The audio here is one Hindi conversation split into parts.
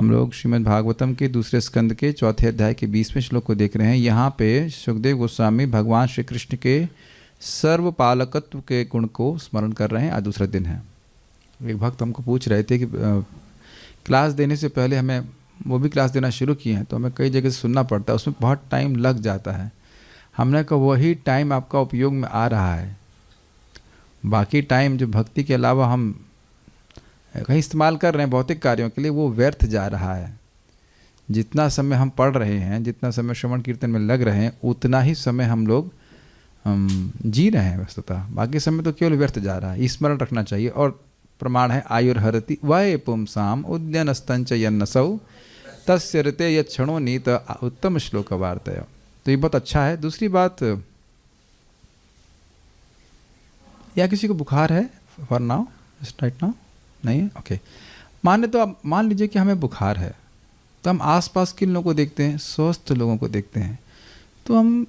हम लोग श्रीमद् भागवतम के दूसरे स्कंद के चौथे अध्याय के 20वें श्लोक को देख रहे हैं। यहाँ पे सुखदेव गोस्वामी भगवान श्री कृष्ण के सर्वपालकत्व के गुण को स्मरण कर रहे हैं। आज दूसरा दिन है। एक भक्त हमको पूछ रहे थे कि क्लास देने से पहले हमें वो भी क्लास देना शुरू किए हैं तो हमें कई जगह से सुनना पड़ता है, उसमें बहुत टाइम लग जाता है। हमने कहा वही टाइम आपका उपयोग में आ रहा है, बाकी टाइम जो भक्ति के अलावा हम कहीं इस्तेमाल कर रहे हैं भौतिक कार्यों के लिए, वो व्यर्थ जा रहा है। जितना समय हम पढ़ रहे हैं, जितना समय श्रवण कीर्तन में लग रहे हैं, उतना ही समय हम लोग जी रहे हैं वस्तुतः, बाकी समय तो केवल व्यर्थ जा रहा है। स्मरण रखना चाहिए। और प्रमाण है आयुर्हरति वय पुंसाम उद्यनस्तंच यन्नसौ तस्य ऋते यक्षणो नीत उत्तम श्लोक वार्तय। तो ये बहुत अच्छा है। दूसरी बात, या किसी को बुखार है फॉर नाउ, राइट नाउ नहीं है? ओके। मान लीजिए कि हमें बुखार है, तो हम आसपास किन लोगों को देखते हैं? स्वस्थ लोगों को देखते हैं। तो हम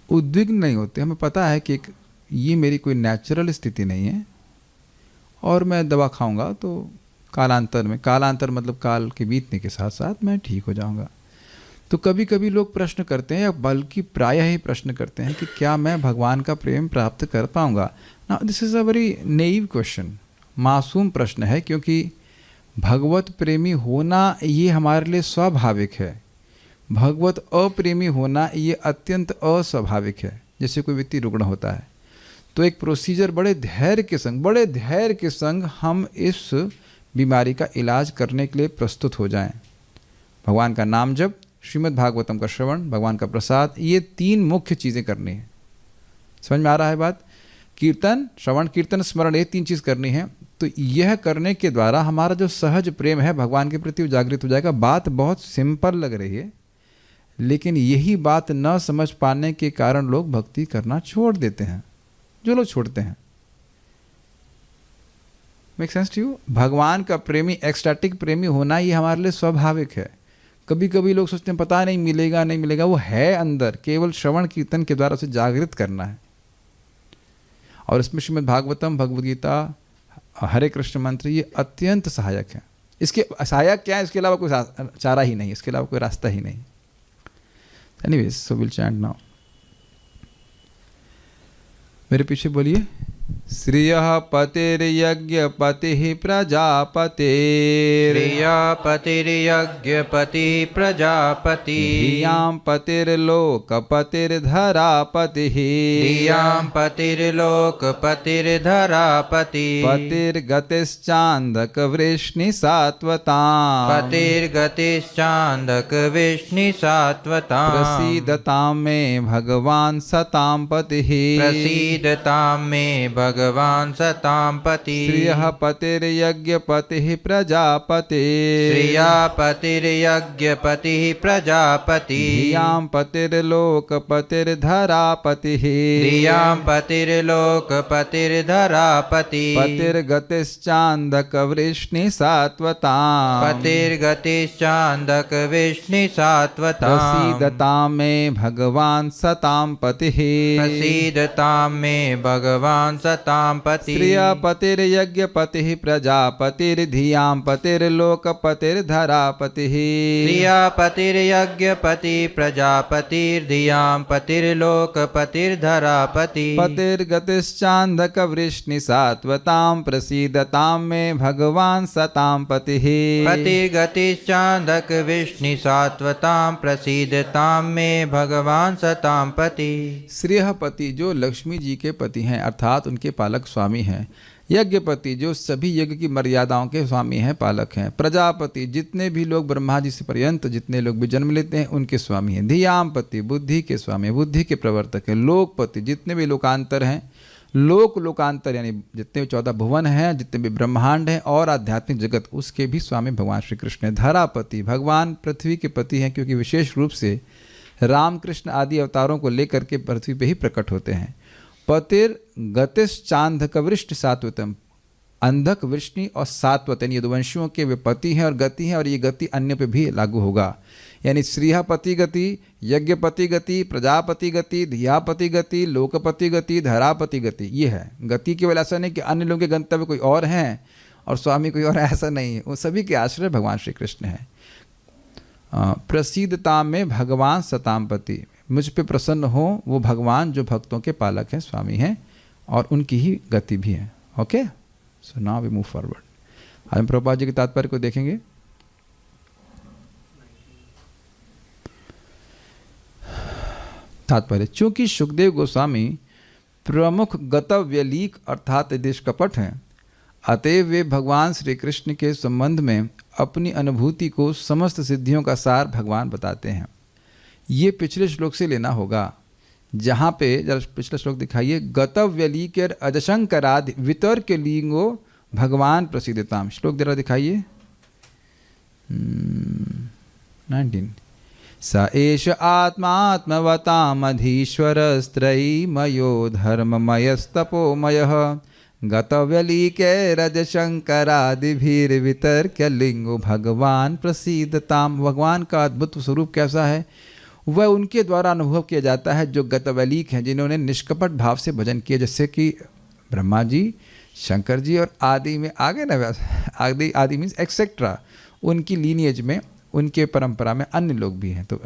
उद्विग्न नहीं होते। हमें पता है कि ये मेरी कोई नेचुरल स्थिति नहीं है और मैं दवा खाऊंगा तो कालांतर मतलब काल के बीतने के साथ साथ मैं ठीक हो जाऊंगा। तो कभी कभी लोग प्रश्न करते हैं, या बल्कि प्रायः ही प्रश्न करते हैं कि क्या मैं भगवान का प्रेम प्राप्त कर पाऊंगा? Now this is a very naive question, मासूम प्रश्न है, क्योंकि भगवत प्रेमी होना ये हमारे लिए स्वाभाविक है। भगवत अप्रेमी होना ये अत्यंत अस्वाभाविक है। जैसे कोई व्यक्ति रुग्ण होता है तो एक प्रोसीजर बड़े धैर्य के संग हम इस बीमारी का इलाज करने के लिए प्रस्तुत हो जाएं। भगवान का नाम जप, श्रीमद् भागवतम का श्रवण, भगवान का प्रसाद, ये 3 मुख्य चीज़ें करनी है। समझ में आ रहा है बात? कीर्तन, श्रवण कीर्तन, स्मरण, ये 3 चीज़ करनी है। तो यह करने के द्वारा हमारा जो सहज प्रेम है भगवान के प्रति जागृत हो जाएगा। बात बहुत सिंपल लग रही है, लेकिन यही बात न समझ पाने के कारण लोग भक्ति करना छोड़ देते हैं। जो लोग छोड़ते हैं, मेक सेंस टू यू? भगवान का प्रेमी, एक्सटैटिक प्रेमी होना ये हमारे लिए स्वाभाविक है। कभी कभी लोग सोचते हैं पता नहीं मिलेगा, वो है अंदर, केवल श्रवण कीर्तन के द्वारा उसे जागृत करना है। और इसमें श्रीमद् भागवतम, भगवद गीता, हरे कृष्ण मंत्र ये अत्यंत सहायक है। इसके सहायक क्या है? इसके अलावा कोई चारा ही नहीं, इसके अलावा कोई रास्ता ही नहीं। Anyways, so will chant now. मेरे पीछे बोलिए। श्रियः पतिर्यज्ञपतिः प्रजापतिः, श्रियः प्रजापतिः, धियां पतिर्लोकपतिर्धरापतिः, धियां पतिर्लोकपतिर्धरापतिः, पतिर्गतिश्चान्धकवृष्णिसात्वताम्, पतिर्गतिश्चान्धकवृष्णिसात्वताम्, प्रसीदतां मे भगवान् सतां पतिः, प्रसीदतां मे भगवान् सतां पतिः। श्रियः पतिर्यज्ञपतिः प्रजापतिः, श्रियः पतिर्यज्ञपतिः प्रजापतिः, धियां पतिर्लोकपतिर्धरापतिः, धियां पतिर्लोकपतिर्धरापतिः, पतिर्गतिश्चान्धकवृष्णिसात्वताम्, पतिर्गतिश्चान्धकवृष्णिसात्वताम्, प्रसीदतां मे भगवान् सतां पतिः, प्रसीदतां मे भगवान् सतां पतिः। श्रियः पतिर्यज्ञपतिः प्रजापतिर्धियां पतिर्लोकपतिर्धरापतिः, श्रियः पतिर्यज्ञपतिः प्रजापतिर्धियां पतिर्लोकपतिर्धरापतिः, पतिर्गतिश्चान्धकवृष्णिसात्वतां, प्रसीदतां मे भगवान् सतां पतिः, पतिर्गतिश्चान्धकवृष्णिसात्वतां, प्रसीदतां मे भगवान् सतां पतिः। श्रियः पति जो लक्ष्मी जी के पति हैं, अर्थात उनके पालक स्वामी हैं। यज्ञपति जो सभी यज्ञ की मर्यादाओं के स्वामी हैं, पालक हैं। प्रजापति जितने भी लोग ब्रह्मा जी से पर्यंत जितने लोग भी जन्म लेते हैं उनके स्वामी हैं। धियामपति बुद्धि के स्वामी, बुद्धि के प्रवर्तक हैं। लोकपति जितने भी लोकांतर हैं, लोकांतर यानी जितने भी 14 भुवन हैं, जितने भी ब्रह्मांड हैं और आध्यात्मिक जगत, उसके भी स्वामी भगवान श्री कृष्ण हैं। धरापति भगवान पृथ्वी के पति हैं, क्योंकि विशेष रूप से रामकृष्ण आदि अवतारों को लेकर के पृथ्वी पे ही प्रकट होते हैं। पतिर्गतिश्चान्धकवृष्ट सात्वतम, अंधक, वृष्णि और सात्वत यानी यदुवंशियों के वे पति हैं और गति हैं, और ये गति अन्य पे भी लागू होगा। यानी श्रीहपति गति, यज्ञपति गति, प्रजापति गति, धियापति गति, लोकपति गति, धरापति गति, ये है गति। केवल ऐसा नहीं कि अन्य लोगों के गंतव्य कोई और हैं और स्वामी कोई और, ऐसा नहीं है। वो सभी के आश्रय भगवान श्री कृष्ण हैं। प्रसीदता में भगवान सतामपति, मुझ पे प्रसन्न हो वो भगवान जो भक्तों के पालक हैं, स्वामी हैं, और उनकी ही गति भी है। Okay, so now we move forward. आज हम प्रभुपाद जी के तात्पर्य को देखेंगे। तात्पर्य, चूंकि सुखदेव गोस्वामी प्रमुख गतव्यलीक अर्थात देश कपट हैं, अतएव वे भगवान श्री कृष्ण के संबंध में अपनी अनुभूति को समस्त सिद्धियों का सार भगवान बताते हैं। ये पिछले श्लोक से लेना होगा, जहाँ पे जरा पिछला श्लोक दिखाइए। गतव्यलीकर अजशंकरादि वितर्क लिंगो भगवान प्रसिद्धताम। श्लोक जरा दिखाइए 19। स एष आत्मात्मवतामधीश्वरस्त्रयीमयो धर्ममयस्तपोमयः गतव्यलीकैरजशंकरादिभिर्वितर्क्यलिंगो भगवान प्रसीदताम। भगवान का अद्भुत स्वरूप कैसा है, वह उनके द्वारा अनुभव किया जाता है जो गतवलीक हैं, जिन्होंने निष्कपट भाव से भजन किया, जैसे कि ब्रह्मा जी, शंकर जी और आदि में आगे ना, आदि मीन्स एक्सेट्रा, उनकी लीनिएज में, उनके परंपरा में अन्य लोग भी हैं। तो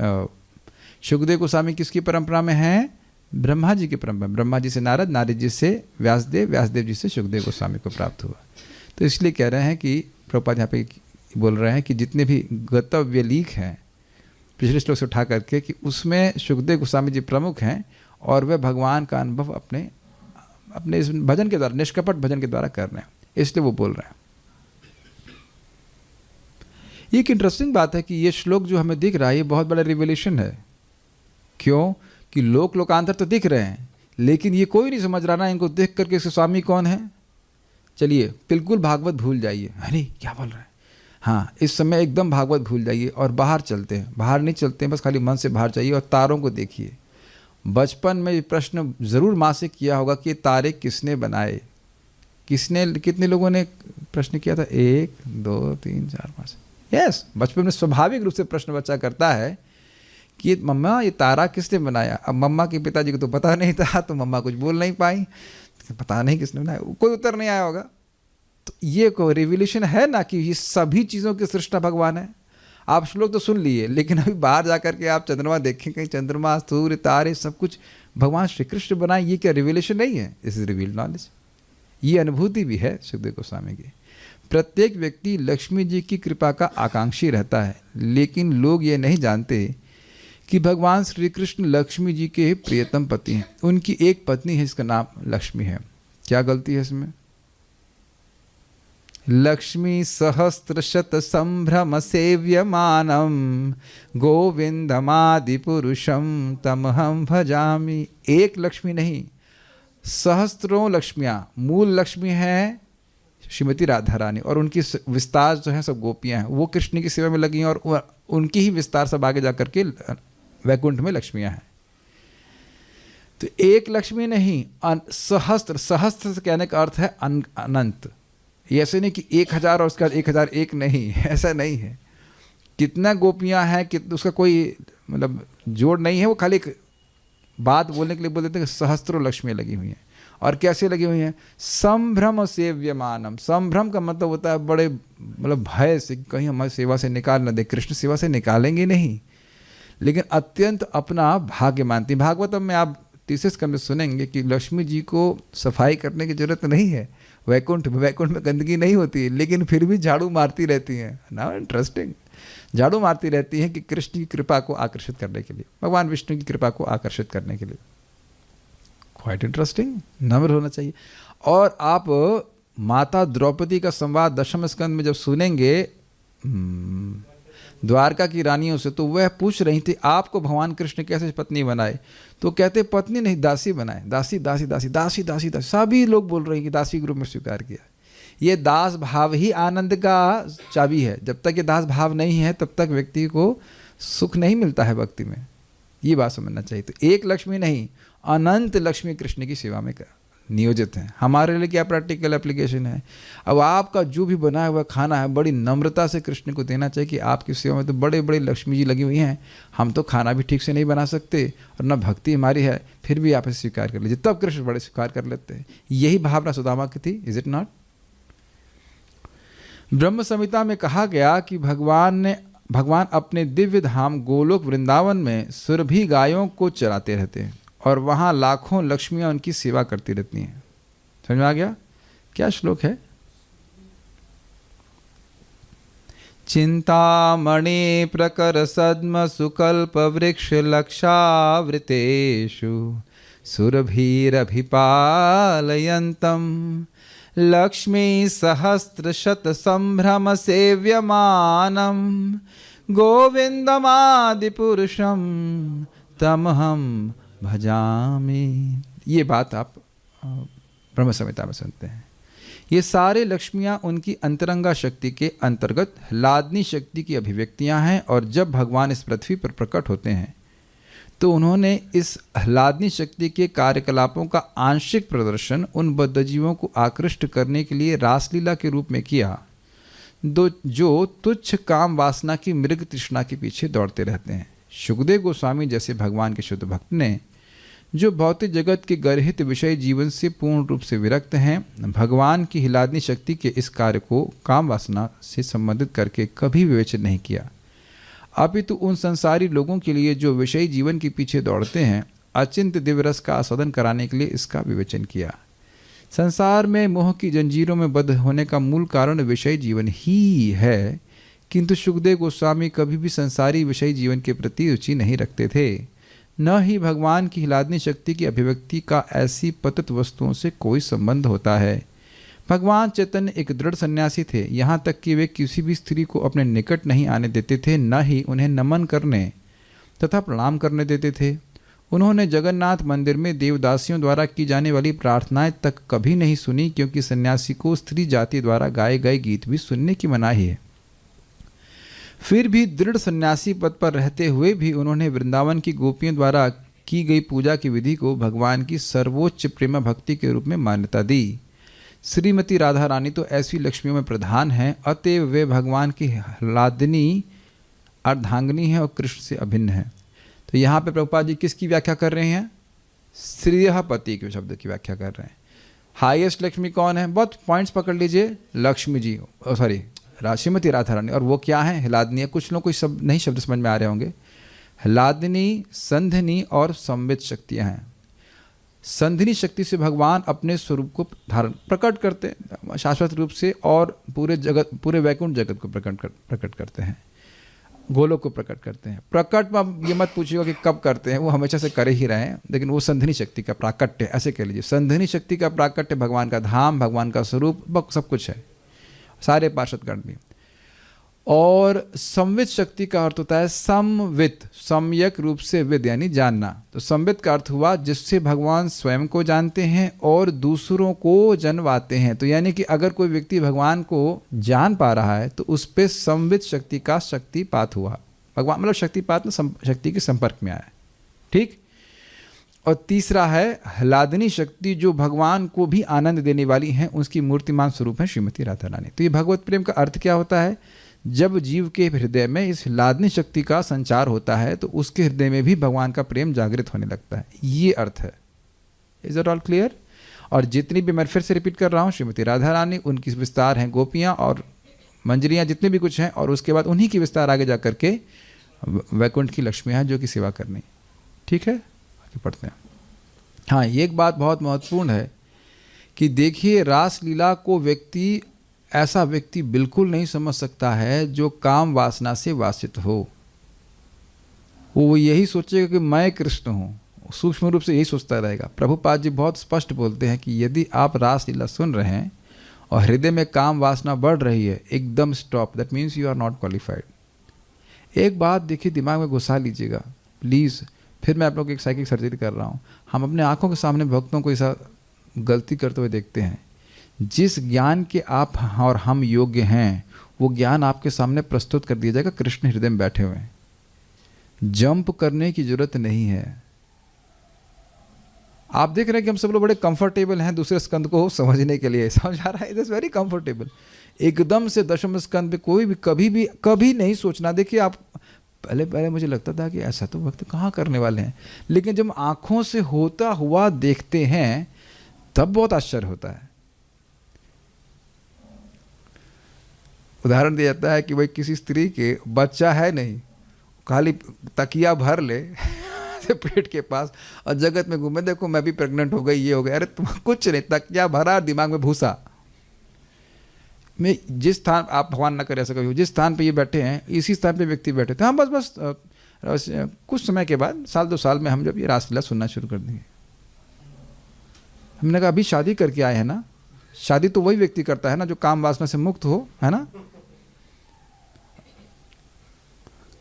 सुखदेव गोस्वामी किसकी परंपरा में हैं? ब्रह्मा जी की परंपरा। ब्रह्मा जी से नारद, नारद जी से व्यासदेव, व्यासदेव जी से सुखदेव गोस्वामी को प्राप्त हुआ। तो इसलिए कह रहे हैं कि प्रभुपाद यहाँ पे बोल रहे हैं कि जितने भी गतव्यलीक हैं पिछले श्लोक से उठा करके, कि उसमें सुखदेव गोस्वामी जी प्रमुख हैं और वे भगवान का अनुभव अपने इस भजन के द्वारा, निष्कपट भजन के द्वारा कर रहे हैं, इसलिए वो बोल रहे हैं। ये एक इंटरेस्टिंग बात है कि ये श्लोक जो हमें दिख रहा है, ये बहुत बड़ा रिवलेशन है। क्यों? कि लोकांतर तो दिख रहे हैं, लेकिन ये कोई नहीं समझ रहा ना इनको देख करके इसके स्वामी कौन है। चलिए बिल्कुल भागवत भूल जाइए। अरे क्या बोल रहे हैं? हाँ, इस समय एकदम भागवत भूल जाइए और बाहर चलते हैं। बाहर नहीं चलते हैं, बस खाली मन से बाहर जाइए और तारों को देखिए। बचपन में ये प्रश्न जरूर माँ से किया होगा कि तारे किसने बनाए? कितने लोगों ने प्रश्न किया था? 1 2 3 4 5। यस, बचपन में स्वाभाविक रूप से प्रश्न बच्चा करता है कि मम्मा ये तारा किसने बनाया? अब मम्मा के पिताजी को तो पता नहीं था, तो मम्मा कुछ बोल नहीं पाई, पता नहीं किसने बनाया, कोई उत्तर नहीं आया होगा। तो ये कोई रिवोल्यूशन है ना कि ये सभी चीज़ों की सृष्टा भगवान है। आप श्लोक तो सुन लिए, लेकिन अभी बाहर जाकर के आप चंद्रमा देखें, कहीं चंद्रमा, सूर्य, तारे सब कुछ भगवान श्री कृष्ण बनाए। ये क्या रिवोल्यूशन नहीं है? This is revealed knowledge. ये अनुभूति भी है सुखदेव गोस्वामी की। प्रत्येक व्यक्ति लक्ष्मी जी की कृपा का आकांक्षी रहता है, लेकिन लोग ये नहीं जानते कि भगवान श्री कृष्ण लक्ष्मी जी के प्रियतम पति हैं। उनकी एक पत्नी है, इसका नाम लक्ष्मी है। क्या गलती है इसमें? लक्ष्मी सहस्त्रशत संभ्रम सेव्यमानम गोविंदमादि पुरुषम तमहम भजामि। एक लक्ष्मी नहीं, सहस्त्रों लक्ष्मियाँ। मूल लक्ष्मी है श्रीमती राधा रानी, और उनकी विस्तार जो है सब गोपियाँ हैं, वो कृष्ण की सेवा में लगी हैं, और उनकी ही विस्तार सब आगे जाकर के वैकुंठ में लक्ष्मियाँ हैं। तो एक लक्ष्मी नहीं, सहस्त्र। सहस्त्र से कहने का अर्थ है अनंत। ये ऐसे नहीं कि 1000 और उसके बाद 1001 नहीं, ऐसा नहीं है। कितना गोपियाँ हैं, उसका कोई मतलब जोड़ नहीं है। वो खाली एक बात बोलने के लिए बोल देते हैं कि सहस्त्रों लक्ष्मियाँ लगी हुई हैं। और कैसे लगी हुई हैं? संभ्रम सेव्यमानम। संभ्रम का मतलब होता है बड़े मतलब भय से, कहीं हमारी सेवा से निकाल न दे। कृष्ण सेवा से निकालेंगे नहीं, लेकिन अत्यंत अपना भाग्य मानती। भागवतम में आप तीसरे स्कंद में सुनेंगे कि लक्ष्मी जी को सफाई करने की जरूरत नहीं है। वैकुंठ में गंदगी नहीं होती है, लेकिन फिर भी झाड़ू मारती रहती हैं ना। इंटरेस्टिंग, झाड़ू मारती रहती हैं कि कृष्ण की कृपा को आकर्षित करने के लिए, भगवान विष्णु की कृपा को आकर्षित करने के लिए। क्वाइट इंटरेस्टिंग, नम्र होना चाहिए। और आप माता द्रौपदी का संवाद 10वें स्कंद में जब सुनेंगे द्वारका की रानियों से, तो वह पूछ रही थी आपको भगवान कृष्ण कैसे पत्नी बनाए? तो कहते पत्नी नहीं, दासी बनाए। दासी दासी दासी दासी दासी दासी, सभी लोग बोल रहे हैं कि दासी ग्रुप में स्वीकार किया। ये दास भाव ही आनंद का चाबी है। जब तक ये दास भाव नहीं है, तब तक व्यक्ति को सुख नहीं मिलता है भक्ति में। ये बात समझना चाहिए। तो एक लक्ष्मी नहीं, अनंत लक्ष्मी कृष्ण की सेवा में नियोजित हैं। हमारे लिए क्या प्रैक्टिकल एप्लीकेशन है? अब आपका जो भी बनाया हुआ खाना है, बड़ी नम्रता से कृष्ण को देना चाहिए कि आपकी सेवा में तो बड़े बड़े लक्ष्मी जी लगी हुई हैं, हम तो खाना भी ठीक से नहीं बना सकते और ना भक्ति हमारी है, फिर भी आप इसे स्वीकार कर लीजिए। तब कृष्ण बड़े स्वीकार कर लेते हैं। यही भावना सुदामा की थी, इज इट नॉट? ब्रह्म संहिता में कहा गया कि भगवान अपने दिव्य धाम गोलोक वृंदावन में सुरभि गायों को चराते रहते हैं और वहाँ लाखों लक्ष्मियाँ उनकी सेवा करती रहती हैं। समझ में आ गया? क्या श्लोक है? चिंतामणि प्रकर सद्म सुकल्प वृक्ष लक्षावृतेषु सुरभिरभिपालयन्तं लक्ष्मी सहस्रशत संभ्रम सेव्यमानं गोविंदमादिपुरुषं तमहं भजामि। ये बात आप ब्रह्म संहिता में सुनते हैं। ये सारे लक्ष्मियाँ उनकी अंतरंगा शक्ति के अंतर्गत ह्लादनी शक्ति की अभिव्यक्तियाँ हैं और जब भगवान इस पृथ्वी पर प्रकट होते हैं तो उन्होंने इस ह्लादनी शक्ति के कार्यकलापों का आंशिक प्रदर्शन उन बद्धजीवों को आकृष्ट करने के लिए रासलीला के रूप में किया जो तुच्छ काम वासना की मृग तृष्णा के पीछे दौड़ते रहते हैं। शुकदेव गोस्वामी जैसे भगवान के शुद्ध भक्त ने, जो भौतिक जगत के गर्हित विषय जीवन से पूर्ण रूप से विरक्त हैं, भगवान की ह्लादनी शक्ति के इस कार्य को काम वासना से संबंधित करके कभी विवेचन नहीं किया, अपितु उन संसारी लोगों के लिए जो विषयी जीवन के पीछे दौड़ते हैं अचिंत दिव्य रस का आस्वादन कराने के लिए इसका विवेचन किया। संसार में मोह की जंजीरों में बद्ध होने का मूल कारण विषयी जीवन ही है, किंतु शुकदेव गोस्वामी कभी भी संसारी विषयी जीवन के प्रति रुचि नहीं रखते थे, न ही भगवान की ह्लादनी शक्ति की अभिव्यक्ति का ऐसी पतित वस्तुओं से कोई संबंध होता है। भगवान चैतन्य एक दृढ़ सन्यासी थे, यहाँ तक कि वे किसी भी स्त्री को अपने निकट नहीं आने देते थे, न ही उन्हें नमन करने तथा प्रणाम करने देते थे। उन्होंने जगन्नाथ मंदिर में देवदासियों द्वारा की जाने वाली प्रार्थनाएं तक कभी नहीं सुनी, क्योंकि सन्यासी को स्त्री जाति द्वारा गाए गए गीत भी सुनने की मनाही है। फिर भी दृढ़ सन्यासी पद पर रहते हुए भी उन्होंने वृंदावन की गोपियों द्वारा की गई पूजा की विधि को भगवान की सर्वोच्च प्रेम भक्ति के रूप में मान्यता दी। श्रीमती राधा रानी तो ऐसी लक्ष्मियों में प्रधान हैं, अतएव वे भगवान की ह्लादनी अर्धांगिनी है और कृष्ण से अभिन्न है। तो यहाँ पे प्रभुपाद जी किसकी व्याख्या कर रहे हैं? श्रीयपति के शब्द की व्याख्या कर रहे हैं। हाईएस्ट लक्ष्मी कौन है? बहुत पॉइंट्स पकड़ लीजिए। लक्ष्मी जी, सॉरी श्रीमती राधा रानी। और वो क्या है? ह्लादनी है। कुछ लोग कोई शब्द नहीं शब्द समझ में आ रहे होंगे। ह्लादनी, संधिनी और संवित शक्तियाँ हैं। संधिनी शक्ति से भगवान अपने स्वरूप को धारण प्रकट करते हैं शाश्वत रूप से, और पूरे वैकुंठ जगत को प्रकट करते हैं, गोलोक को प्रकट करते हैं। प्रकट में ये मत पूछिएगा कि कब करते हैं, वो हमेशा से करे ही रहे हैं, लेकिन वो संधिनी शक्ति का प्राकट्य, ऐसे कह लीजिए। संधिनी शक्ति का प्राकट्य भगवान का धाम, भगवान का स्वरूप, सब कुछ है, सारे पार्षदगण भी। और संवित शक्ति का अर्थ होता है समवित, सम्यक रूप से विद यानी जानना। तो संवित का अर्थ हुआ जिससे भगवान स्वयं को जानते हैं और दूसरों को जनवाते हैं। तो यानी कि अगर कोई व्यक्ति भगवान को जान पा रहा है तो उस पर संवित शक्ति का शक्तिपात हुआ। भगवान मतलब शक्तिपात में शक्ति के संपर्क में आया, ठीक। और तीसरा है ह्लादनी शक्ति, जो भगवान को भी आनंद देने वाली हैं, उसकी मूर्तिमान स्वरूप है श्रीमती राधा रानी। तो ये भगवत प्रेम का अर्थ क्या होता है? जब जीव के हृदय में इस ह्लादनी शक्ति का संचार होता है तो उसके हृदय में भी भगवान का प्रेम जागृत होने लगता है। ये अर्थ है। Is it all clear? और जितनी भी, मैं फिर से रिपीट कर रहा हूँ, श्रीमती राधा रानी, उनकी विस्तार हैं गोपियाँ और मंजरियाँ, जितने भी कुछ हैं, और उसके बाद उन्हीं की विस्तार आगे जा करके वैकुंठ की लक्ष्मियाँ जो कि सेवा करनी। ठीक है, आगे पढ़ते हैं। हाँ, ये एक बात बहुत महत्वपूर्ण है कि देखिए, रासलीला को ऐसा व्यक्ति बिल्कुल नहीं समझ सकता है जो काम वासना से वासित हो। वो यही सोचेगा कि मैं कृष्ण हूँ, सूक्ष्म रूप से यही सोचता रहेगा। प्रभुपाद जी बहुत स्पष्ट बोलते हैं कि यदि आप रासलीला सुन रहे हैं और हृदय में काम वासना बढ़ रही है, एकदम stop, that means you are not qualified. एक बात देखिए, दिमाग में घुसा लीजिएगा प्लीज़। फिर मैं आप लोग एक साइकिक सर्जरी कर रहा हूँ। हम अपने आंखों के सामने भक्तों को ऐसा गलती करते हुए देखते हैं। जिस ज्ञान के आप और हम योग्य हैं, वो ज्ञान आपके सामने प्रस्तुत कर दिया जाएगा। कृष्ण हृदय में बैठे हुए हैं, जंप करने की जरूरत नहीं है। आप देख रहे हैं कि हम सब लोग बड़े कंफर्टेबल हैं दूसरे स्कंद को समझने के लिए। समझ आ रहा है? It is very comfortable. एकदम से दशम स्कंद पे कोई भी कभी नहीं सोचना। देखिए, आप पहले मुझे लगता था कि ऐसा तो भक्त कहाँ करने वाले हैं, लेकिन जब आंखों से होता हुआ देखते हैं तब बहुत आश्चर्य होता है। उदाहरण दिया जाता है कि भाई किसी स्त्री के बच्चा है नहीं, खाली तकिया भर ले पेट के पास और जगत में घूमे, देखो मैं भी प्रेग्नेंट हो गई, ये हो गया। अरे तुम कुछ नहीं, तकिया भरा, दिमाग में भूसा। मैं जिस स्थान, आप भगवान ना करे ऐसा कभी हो, जिस स्थान पे ये बैठे हैं इसी स्थान पे व्यक्ति बैठे थे। हम बस कुछ समय के बाद, 1-2 साल में हम जब ये रासलीला सुनना शुरू कर देंगे। हमने कहा अभी शादी करके आए हैं ना, शादी तो वही व्यक्ति करता है ना जो काम वासना से मुक्त हो, है ना।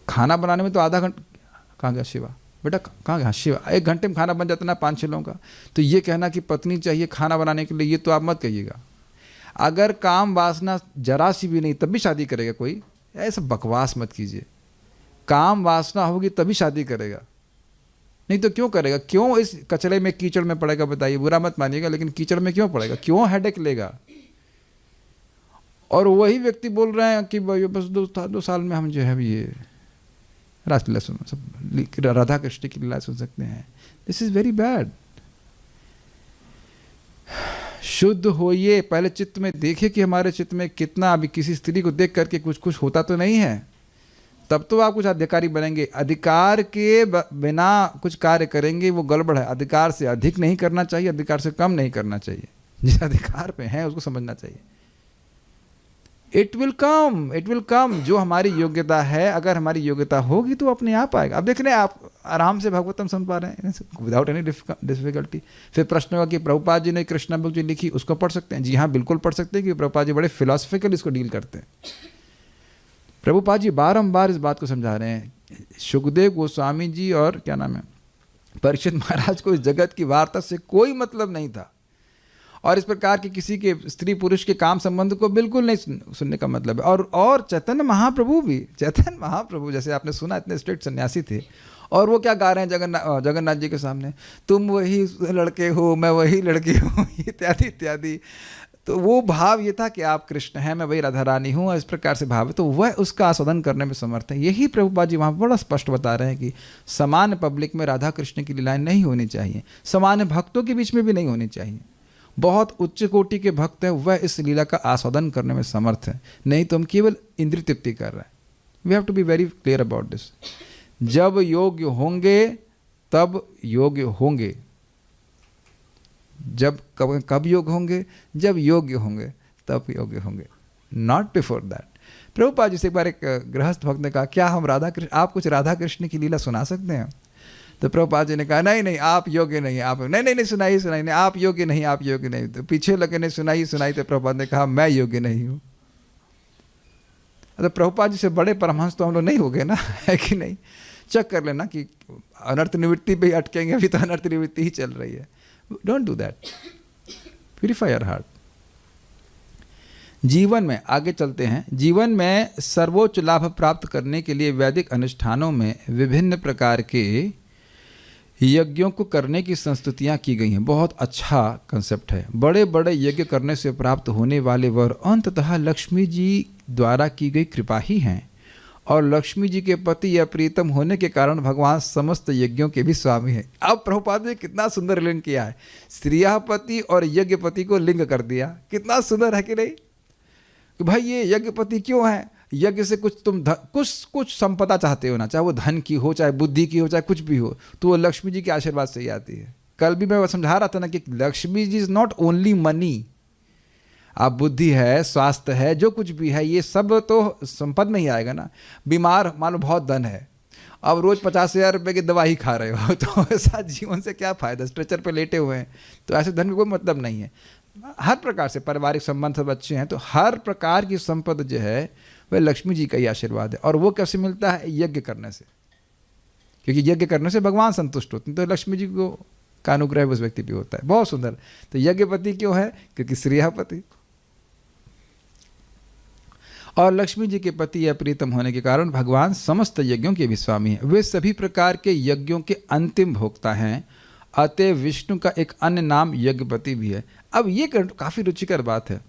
खाना बनाने में तो आधा घंटा, कहाँ गया शिवा बेटा, कहाँ गया शिवा, 1 घंटे में खाना बन जाता ना 5-6 लोगों का। तो ये कहना कि पत्नी चाहिए खाना बनाने के लिए, ये तो आप मत कहिएगा। अगर काम वासना जरा सी भी नहीं तब भी शादी करेगा कोई, ऐसा बकवास मत कीजिए। काम वासना होगी तभी शादी करेगा, नहीं तो क्यों करेगा? क्यों इस कचरे में कीचड़ में पड़ेगा? बताइए, बुरा मत मानिएगा, लेकिन कीचड़ में क्यों पड़ेगा? क्यों हेडेक लेगा? और वही व्यक्ति बोल रहे हैं कि बस 2 साल में हम जो है ये रासलीला सुन, सब राधा कृष्ण की लीला सुन सकते हैं। This is very bad. शुद्ध होइए, पहले चित्त में देखिए कि हमारे चित्त में कितना, अभी किसी स्त्री को देख करके कुछ होता तो नहीं है, तब तो आप कुछ अधिकारी बनेंगे। अधिकार के बिना कुछ कार्य करेंगे वो गड़बड़ है। अधिकार से अधिक नहीं करना चाहिए, अधिकार से कम नहीं करना चाहिए। जिस अधिकार पे है उसको समझना चाहिए। इट विल कम, जो हमारी योग्यता है, अगर हमारी योग्यता होगी तो अपने आप आएगा। अब देख रहे हैं आप आराम से भागवतम सुन पा रहे हैं विदाउट एनी डिफिकल्टी। फिर प्रश्न होगा कि प्रभुपाद जी ने कृष्णा बुक जो लिखी उसको पढ़ सकते हैं? जी हाँ, बिल्कुल पढ़ सकते हैं, कि प्रभुपाद जी बड़े फिलोसफिकल इसको डील करते हैं। प्रभुपाद जी बारंबार इस बात को समझा रहे हैं। सुखदेव गोस्वामी जी और क्या नाम है परीक्षित महाराज को इस जगत की वार्ता से कोई मतलब नहीं था, और इस प्रकार के किसी के स्त्री पुरुष के काम संबंध को बिल्कुल नहीं सुनने का मतलब है। और चैतन्य महाप्रभु जैसे आपने सुना, इतने स्ट्रिक्ट सन्यासी थे, और वो क्या गा रहे हैं जगन्नाथ जी के सामने, तुम वही लड़के हो, मैं वही लड़की हूँ, इत्यादि इत्यादि। तो वो भाव ये था कि आप कृष्ण हैं, मैं वही राधा रानी हूँ, इस प्रकार से भाव है। तो वह उसका आस्वादन करने में समर्थ है। यही प्रभुपाद जी वहाँ बड़ा स्पष्ट बता रहे हैं कि सामान्य पब्लिक में राधा कृष्ण की लीलाएं नहीं होनी चाहिए, सामान्य भक्तों के बीच में भी नहीं होनी चाहिए। बहुत उच्च कोटि के भक्त हैं, वह इस लीला का आस्वादन करने में समर्थ है, नहीं तो हम केवल इंद्रिय तृप्ति कर रहे हैं। We have to be very clear about this. जब योग्य होंगे तब योग्य होंगे, जब कब योग्य होंगे? जब योग्य होंगे तब योग्य होंगे, not before that. Prabhupada ji से एक बार एक गृहस्थ भक्त ने कहा, क्या हम आप कुछ राधा कृष्ण की लीला सुना सकते हैं? तो प्रभुपाद जी ने कहा, नहीं आप योग्य नहीं, आप नहीं सुनाई नहीं, आप योग्य नहीं, आप योग्य नहीं। तो पीछे लगे ने सुनाई। तो प्रभुपाद ने कहा, मैं योग्य नहीं हूँ। तो प्रभुपाद जी से बड़े परमहंस तो हम लोग नहीं हो गए ना, है कि नहीं? चेक कर लेना कि अनर्थ निवृत्ति पे अटकेंगे, अभी तो अनर्थ निवृत्ति ही चल रही है। Don't do that, purify your heart. जीवन में आगे चलते हैं। जीवन में सर्वोच्च लाभ प्राप्त करने के लिए वैदिक अनुष्ठानों में विभिन्न प्रकार के यज्ञों को करने की संस्तुतियाँ की गई हैं। बहुत अच्छा कंसेप्ट है। बड़े बड़े यज्ञ करने से प्राप्त होने वाले वर अंततः लक्ष्मी जी द्वारा की गई कृपा ही हैं, और लक्ष्मी जी के पति या प्रीतम होने के कारण भगवान समस्त यज्ञों के भी स्वामी हैं। अब प्रभुपाद ने कितना सुंदर लिंग किया है, स्त्रियापति और यज्ञपति को लिंग कर दिया। कितना सुंदर है कि नहीं? कि भाई ये यज्ञपति क्यों है? यज्ञ से कुछ तुम कुछ संपदा चाहते हो ना, चाहे वो धन की हो, चाहे बुद्धि की हो, चाहे कुछ भी हो, तो वो लक्ष्मी जी के आशीर्वाद से ही आती है। कल भी मैं समझा रहा था ना कि Lakshmi ji is not only money. आप बुद्धि है, स्वास्थ्य है, जो कुछ भी है, ये सब तो संपद में ही आएगा ना। बीमार मान लो बहुत धन है, अब रोज 50,000 रुपये की दवा ही खा रहे हो, तो ऐसा जीवन से क्या फायदा? स्ट्रेचर पे लेटे हुए हैं, तो ऐसे धन का कोई मतलब नहीं है। हर प्रकार से पारिवारिक संबंध सब अच्छे हैं, तो हर प्रकार की संपदा जो है वह लक्ष्मी जी का ही आशीर्वाद है। और वो कैसे मिलता है? यज्ञ करने से, क्योंकि यज्ञ करने से भगवान संतुष्ट होते हैं, तो लक्ष्मी जी को का अनुग्रह उस व्यक्ति पे होता है। बहुत सुंदर। तो यज्ञपति क्यों है? क्योंकि स्त्रियापति और लक्ष्मी जी के पति या प्रीतम होने के कारण भगवान समस्त यज्ञों के भी स्वामी हैं। वे सभी प्रकार के यज्ञों के अंतिम भोक्ता हैं, अतः विष्णु का एक अन्य नाम यज्ञपति भी है। अब ये काफ़ी रुचिकर बात है।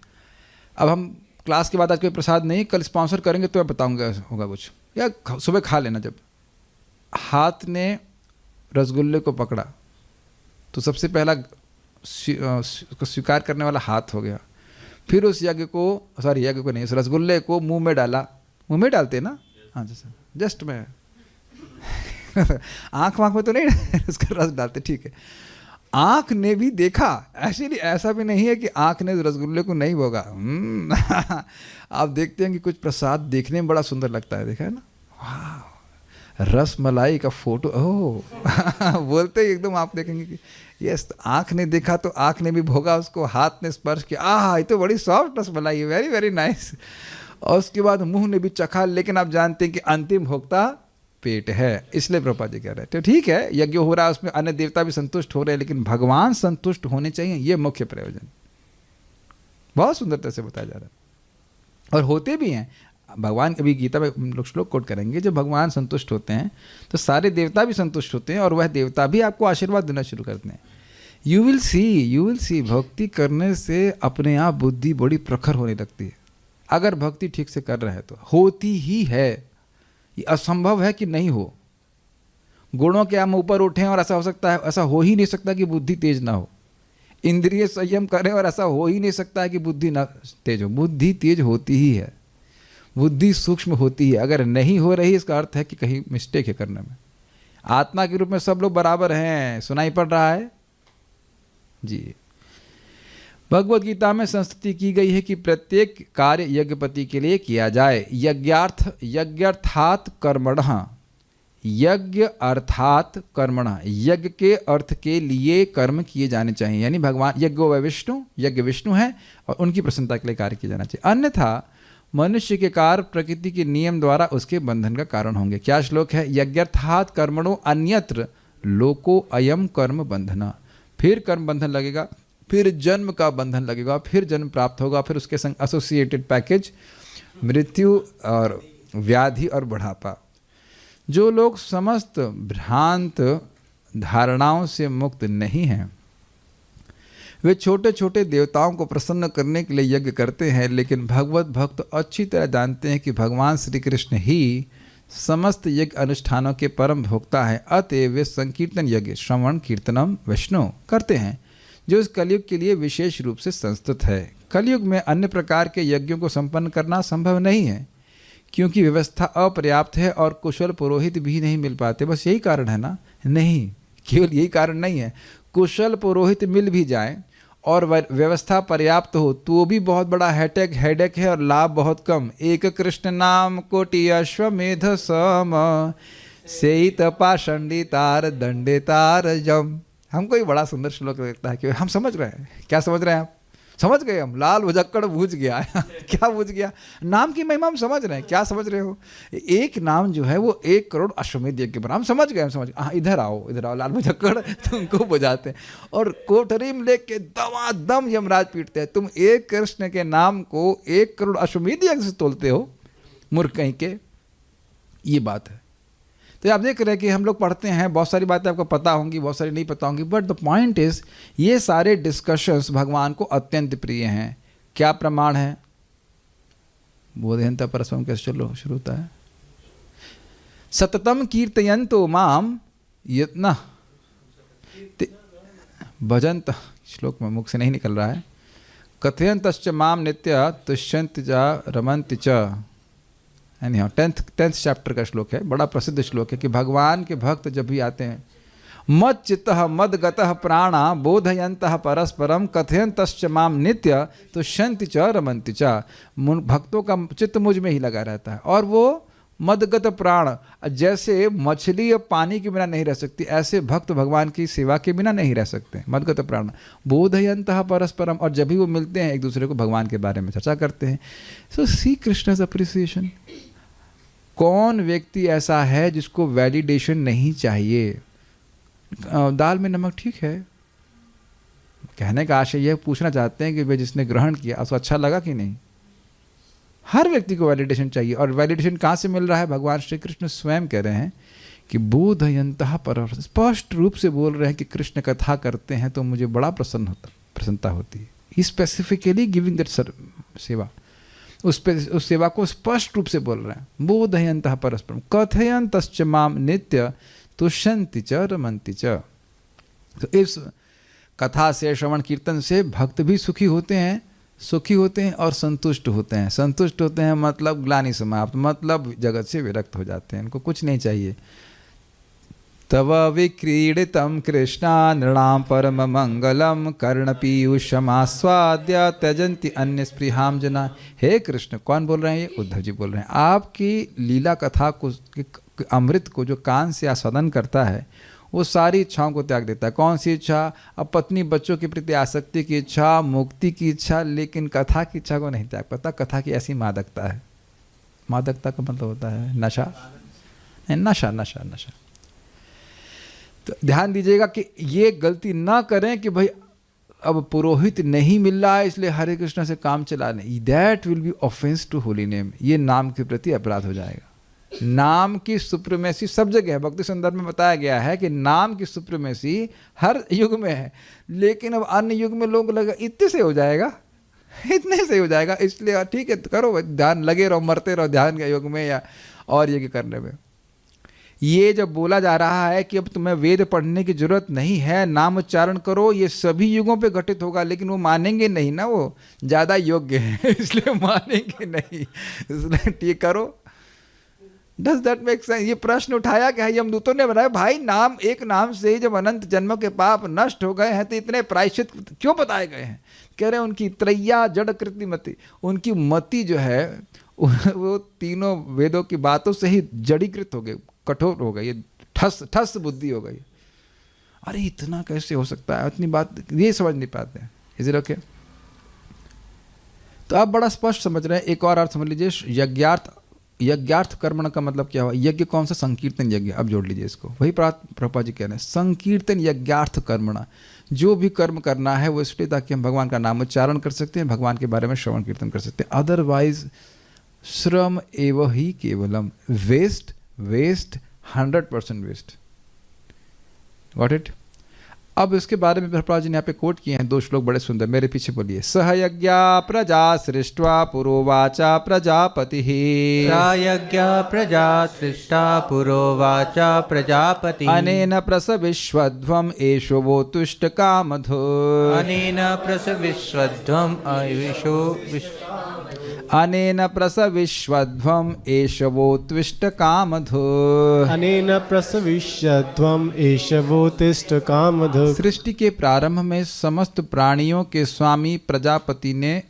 अब हम क्लास के बाद आज कोई प्रसाद नहीं, कल स्पॉन्सर करेंगे तो मैं बताऊंगा होगा कुछ, या सुबह खा लेना। जब हाथ ने रसगुल्ले को पकड़ा तो सबसे पहला उसको स्वीकार करने वाला हाथ हो गया, फिर उस यज्ञ को नहीं, उस रसगुल्ले को मुंह में डाला। मुंह में डालते ना? हाँ जैसे जस्ट मैं आँख में तो नहीं उसका रस डालते, ठीक है। आँख ने भी देखा, एक्चुअली ऐसा भी नहीं है कि आँख ने रसगुल्ले को नहीं भोगा। आप देखते हैं कि कुछ प्रसाद देखने में बड़ा सुंदर लगता है, देखा है ना? वाह, रस मलाई का फोटो, ओह बोलते ही एकदम आप देखेंगे कि यस, आँख ने देखा तो आँख ने भी भोगा उसको, हाथ ने स्पर्श किया, आह ये तो बड़ी सॉफ्ट रस मलाई है, वेरी वेरी नाइस। और उसके बाद मुंह ने भी चखा, लेकिन आप जानते हैं कि अंतिम भोक्ता पेट है। इसलिए प्रभुपाद जी कह रहे हैं तो ठीक है, यज्ञ हो रहा है, उसमें अन्य देवता भी संतुष्ट हो रहे हैं, लेकिन भगवान संतुष्ट होने चाहिए, ये मुख्य प्रयोजन। बहुत सुंदरता से बताया जा रहा है और होते भी हैं भगवान। अभी गीता में हम लोग श्लोक कोट करेंगे, जब भगवान संतुष्ट होते हैं तो सारे देवता भी संतुष्ट होते हैं और वह देवता भी आपको आशीर्वाद देना शुरू करते हैं। यू विल सी भक्ति करने से अपने आप बुद्धि बड़ी प्रखर होने लगती है। अगर भक्ति ठीक से कर रहे हैं तो होती ही है, ये असंभव है कि नहीं हो। गुणों के हम ऊपर उठें और ऐसा हो सकता है, ऐसा हो ही नहीं सकता कि बुद्धि तेज ना हो। इंद्रिय संयम करें और ऐसा हो ही नहीं सकता है कि बुद्धि ना तेज हो। बुद्धि तेज होती ही है, बुद्धि सूक्ष्म होती है। अगर नहीं हो रही, इसका अर्थ है कि कहीं मिस्टेक है करने में। आत्मा के रूप में सब लोग बराबर हैं, सुनाई पड़ रहा है जी। भगवद गीता में संस्तुति की गई है कि प्रत्येक कार्य यज्ञपति के लिए किया जाए। यज्ञार्थात कर्मणः, यज्ञ अर्थात कर्मणः, यज्ञ के अर्थ के लिए कर्म किए जाने चाहिए। यानी भगवान यज्ञो वै विष्णु, यज्ञ विष्णु है और उनकी प्रसन्नता के लिए कार्य किया जाना चाहिए। अन्यथा मनुष्य के कार्य प्रकृति के नियम द्वारा उसके बंधन का कारण होंगे। क्या श्लोक है? यज्ञार्थात कर्मणो अन्यत्र लोको अयम कर्म बंधना। फिर कर्म बंधन लगेगा, फिर जन्म का बंधन लगेगा, फिर जन्म प्राप्त होगा, फिर उसके संग एसोसिएटेड पैकेज मृत्यु और व्याधि और बुढ़ापा। जो लोग समस्त भ्रांत धारणाओं से मुक्त नहीं हैं, वे छोटे छोटे देवताओं को प्रसन्न करने के लिए यज्ञ करते हैं, लेकिन भगवत भक्त अच्छी तरह जानते हैं कि भगवान श्री कृष्ण ही समस्त यज्ञ अनुष्ठानों के परम भोक्ता है। अतएव वे संकीर्तन यज्ञ, श्रवण कीर्तनम वैष्णव करते हैं, जो इस कलयुग के लिए विशेष रूप से संस्तुत है। कलयुग में अन्य प्रकार के यज्ञों को संपन्न करना संभव नहीं है, क्योंकि व्यवस्था अपर्याप्त है और कुशल पुरोहित भी नहीं मिल पाते। बस यही कारण है ना? नहीं, केवल यही कारण नहीं है। कुशल पुरोहित मिल भी जाए और व्यवस्था पर्याप्त हो तो भी बहुत बड़ा हेडेक है और लाभ बहुत कम। एक कृष्ण नाम कोटि अश्वमेध सम, सेइत पाषंडितार दंडितार जम। हमको ये बड़ा सुंदर श्लोक लगता है कि हम समझ रहे हैं। क्या समझ रहे हैं आप? समझ गए हम। लाल भुजक्कड़ बूझ गया क्या बूझ गया? नाम की महिमा हम समझ रहे हैं। क्या समझ रहे हो? एक नाम जो है वो 1 करोड़ अश्वमेध यज्ञ के बराबर। हम समझ गए। हाँ, इधर आओ लाल भुजक्कड़ तुमको बुझाते हैं और कोठरी में लेके दमादम यमराज पीटते हैं। तुम एक कृष्ण के नाम को 1 करोड़ अश्वमेध यज्ञ से तोलते हो, मूर्ख कहीं के। ये बात है। तो आप देख रहे हैं कि हम लोग पढ़ते हैं, बहुत सारी बातें आपको पता होंगी, बहुत सारी नहीं पता होंगी, बट द पॉइंट इज ये सारे डिस्कशंस भगवान को अत्यंत प्रिय हैं। क्या प्रमाण है? बोधयंता परस्परम कैसे शुरू होता है? सततम कीर्तयन्तो माम यत्न भजंत, श्लोक में मुख से नहीं निकल रहा है। कथयन्तश्च माम नित्य तुष्यन्ति च रमन्ति च। एनी 10th चैप्टर का श्लोक है, बड़ा प्रसिद्ध श्लोक है कि भगवान के भक्त जब भी आते हैं, मद चित्तः मदगतः प्राणा बोधयन्तः परस्परम कथयन्तश्च माम नित्य तुष्यन्ति च रमन्ति च। भक्तों का चित्त मुझ में ही लगा रहता है और वो मदगत प्राण, जैसे मछली पानी के बिना नहीं रह सकती, ऐसे भक्त भगवान की सेवा के बिना नहीं रह सकते। मदगत प्राण बोधयन्तः परस्परम, और जब भी वो मिलते हैं एक दूसरे को भगवान के बारे में चर्चा करते हैं। सो सी कृष्ण's अप्रिसिएशन। कौन व्यक्ति ऐसा है जिसको वैलिडेशन नहीं चाहिए? दाल में नमक ठीक है, कहने का आशय यह पूछना चाहते हैं कि वे जिसने ग्रहण किया उसको अच्छा लगा कि नहीं। हर व्यक्ति को वैलिडेशन चाहिए, और वैलिडेशन कहाँ से मिल रहा है? भगवान श्री कृष्ण स्वयं कह रहे हैं कि बोधयन्तः पर, स्पष्ट रूप से बोल रहे हैं कि कृष्ण कथा करते हैं तो मुझे बड़ा प्रसन्नता होती है। ही स्पेसिफिकली गिविंग दैट सेवा, उस सेवा को स्पष्ट रूप से बोल रहे हैं। बोधयन्तः परस्परम कथयन्तश्च माम नित्य तुष्यन्ति च रमन्ति च। तो इस कथा से, श्रवण कीर्तन से भक्त भी सुखी होते हैं, सुखी होते हैं और संतुष्ट होते हैं। संतुष्ट होते हैं मतलब ग्लानि समाप्त, मतलब जगत से विरक्त हो जाते हैं, इनको कुछ नहीं चाहिए। तव विक्रीडितं कृष्णा नृणां परम मंगलम कर्णपीयूषमास्वाद्य त्यजन्ति अन्य स्पृहाम जना। हे कृष्ण, कौन बोल रहे हैं? ये उद्धव जी बोल रहे हैं। आपकी लीला कथा को, अमृत को जो कान से आस्वादन करता है वो सारी इच्छाओं को त्याग देता है। कौन सी इच्छा? अब पत्नी बच्चों के प्रति आसक्ति की इच्छा, मुक्ति की इच्छा, लेकिन कथा की इच्छा को नहीं त्याग पाता। कथा की ऐसी मादकता है। मादकता का मतलब होता है नशा, नशा नशा नशा। तो ध्यान दीजिएगा कि ये गलती ना करें कि भाई अब पुरोहित नहीं मिल रहा है इसलिए हरे कृष्ण से काम चला नहीं। That will be offence to holy name. ये नाम के प्रति अपराध हो जाएगा। नाम की सुप्रीमेसी सब जगह है। भक्ति संदर्भ में बताया गया है कि नाम की सुप्रीमेसी हर युग में है, लेकिन अब अन्य युग में लोग लगा इतने से हो जाएगा, इतने से हो जाएगा, इसलिए ठीक है करो, ध्यान लगे रहो, मरते रहो ध्यान के योग में या और ये करने में। ये जब बोला जा रहा है कि अब तुम्हें वेद पढ़ने की जरूरत नहीं है, नाम उच्चारण करो, ये सभी युगों पे घटित होगा, लेकिन वो मानेंगे नहीं ना, वो ज़्यादा योग्य है इसलिए मानेंगे नहीं, इसलिए ठीक करो। Does that make sense? ये प्रश्न उठाया क्या है? यमदूतों ने बताया भाई नाम, एक नाम से ही जब अनंत जन्मों के पाप नष्ट हो गए हैं तो इतने प्रायश्चित क्यों बताए गए हैं? कह रहे हैं उनकी त्रैया जड़ कृति मति, उनकी मति जो है वो तीनों वेदों की बातों से ही जड़ीकृत हो गई, कठोर हो गई, ठस ठस बुद्धि हो गई। अरे इतना कैसे हो सकता है? इतनी बात ये समझ नहीं पाते हैं। Is it okay? तो आप बड़ा स्पष्ट समझ रहे हैं। एक और अर्थ समझ लीजिए, यज्ञार्थ। यज्ञार्थ कर्मण का मतलब क्या हुआ? यज्ञ कौन सा? संकीर्तन यज्ञ। अब जोड़ लीजिए इसको, वही प्रभुपाद जी कह रहे हैं, संकीर्तन यज्ञार्थ कर्मणा। जो भी कर्म करना है वो इसलिए ताकि हम भगवान का नाम उच्चारण कर सकते हैं, भगवान के बारे में श्रवण कीर्तन कर सकते हैं। अदरवाइज श्रम एव ही केवलम, waste waste, 100% waste. Got it? अब इसके बारे में प्रभुपाद जी ने यहाँ पे कोट किए हैं 2 श्लोक बड़े सुंदर, मेरे पीछे बोलिए। सह यज्ञा प्रजा सृष्ट्वा पुरोवाचा प्रजापति। प्रायज्ञ प्रजा सृष्टा पुरोवाचा प्रजापति। अनेन प्रसविश्वध्वम एषो वो तुष्ट कामधो। अनेन प्रसविश्वध्वम आयुषो अनेन प्रसविश्वध्वम एष वो त्विष्ट कामधो। अनेन प्रसविष्यध्वम एष वो तिष्ठ कामधो। सृष्टि के प्रारंभ में समस्त प्राणियों के स्वामी प्रजापति ने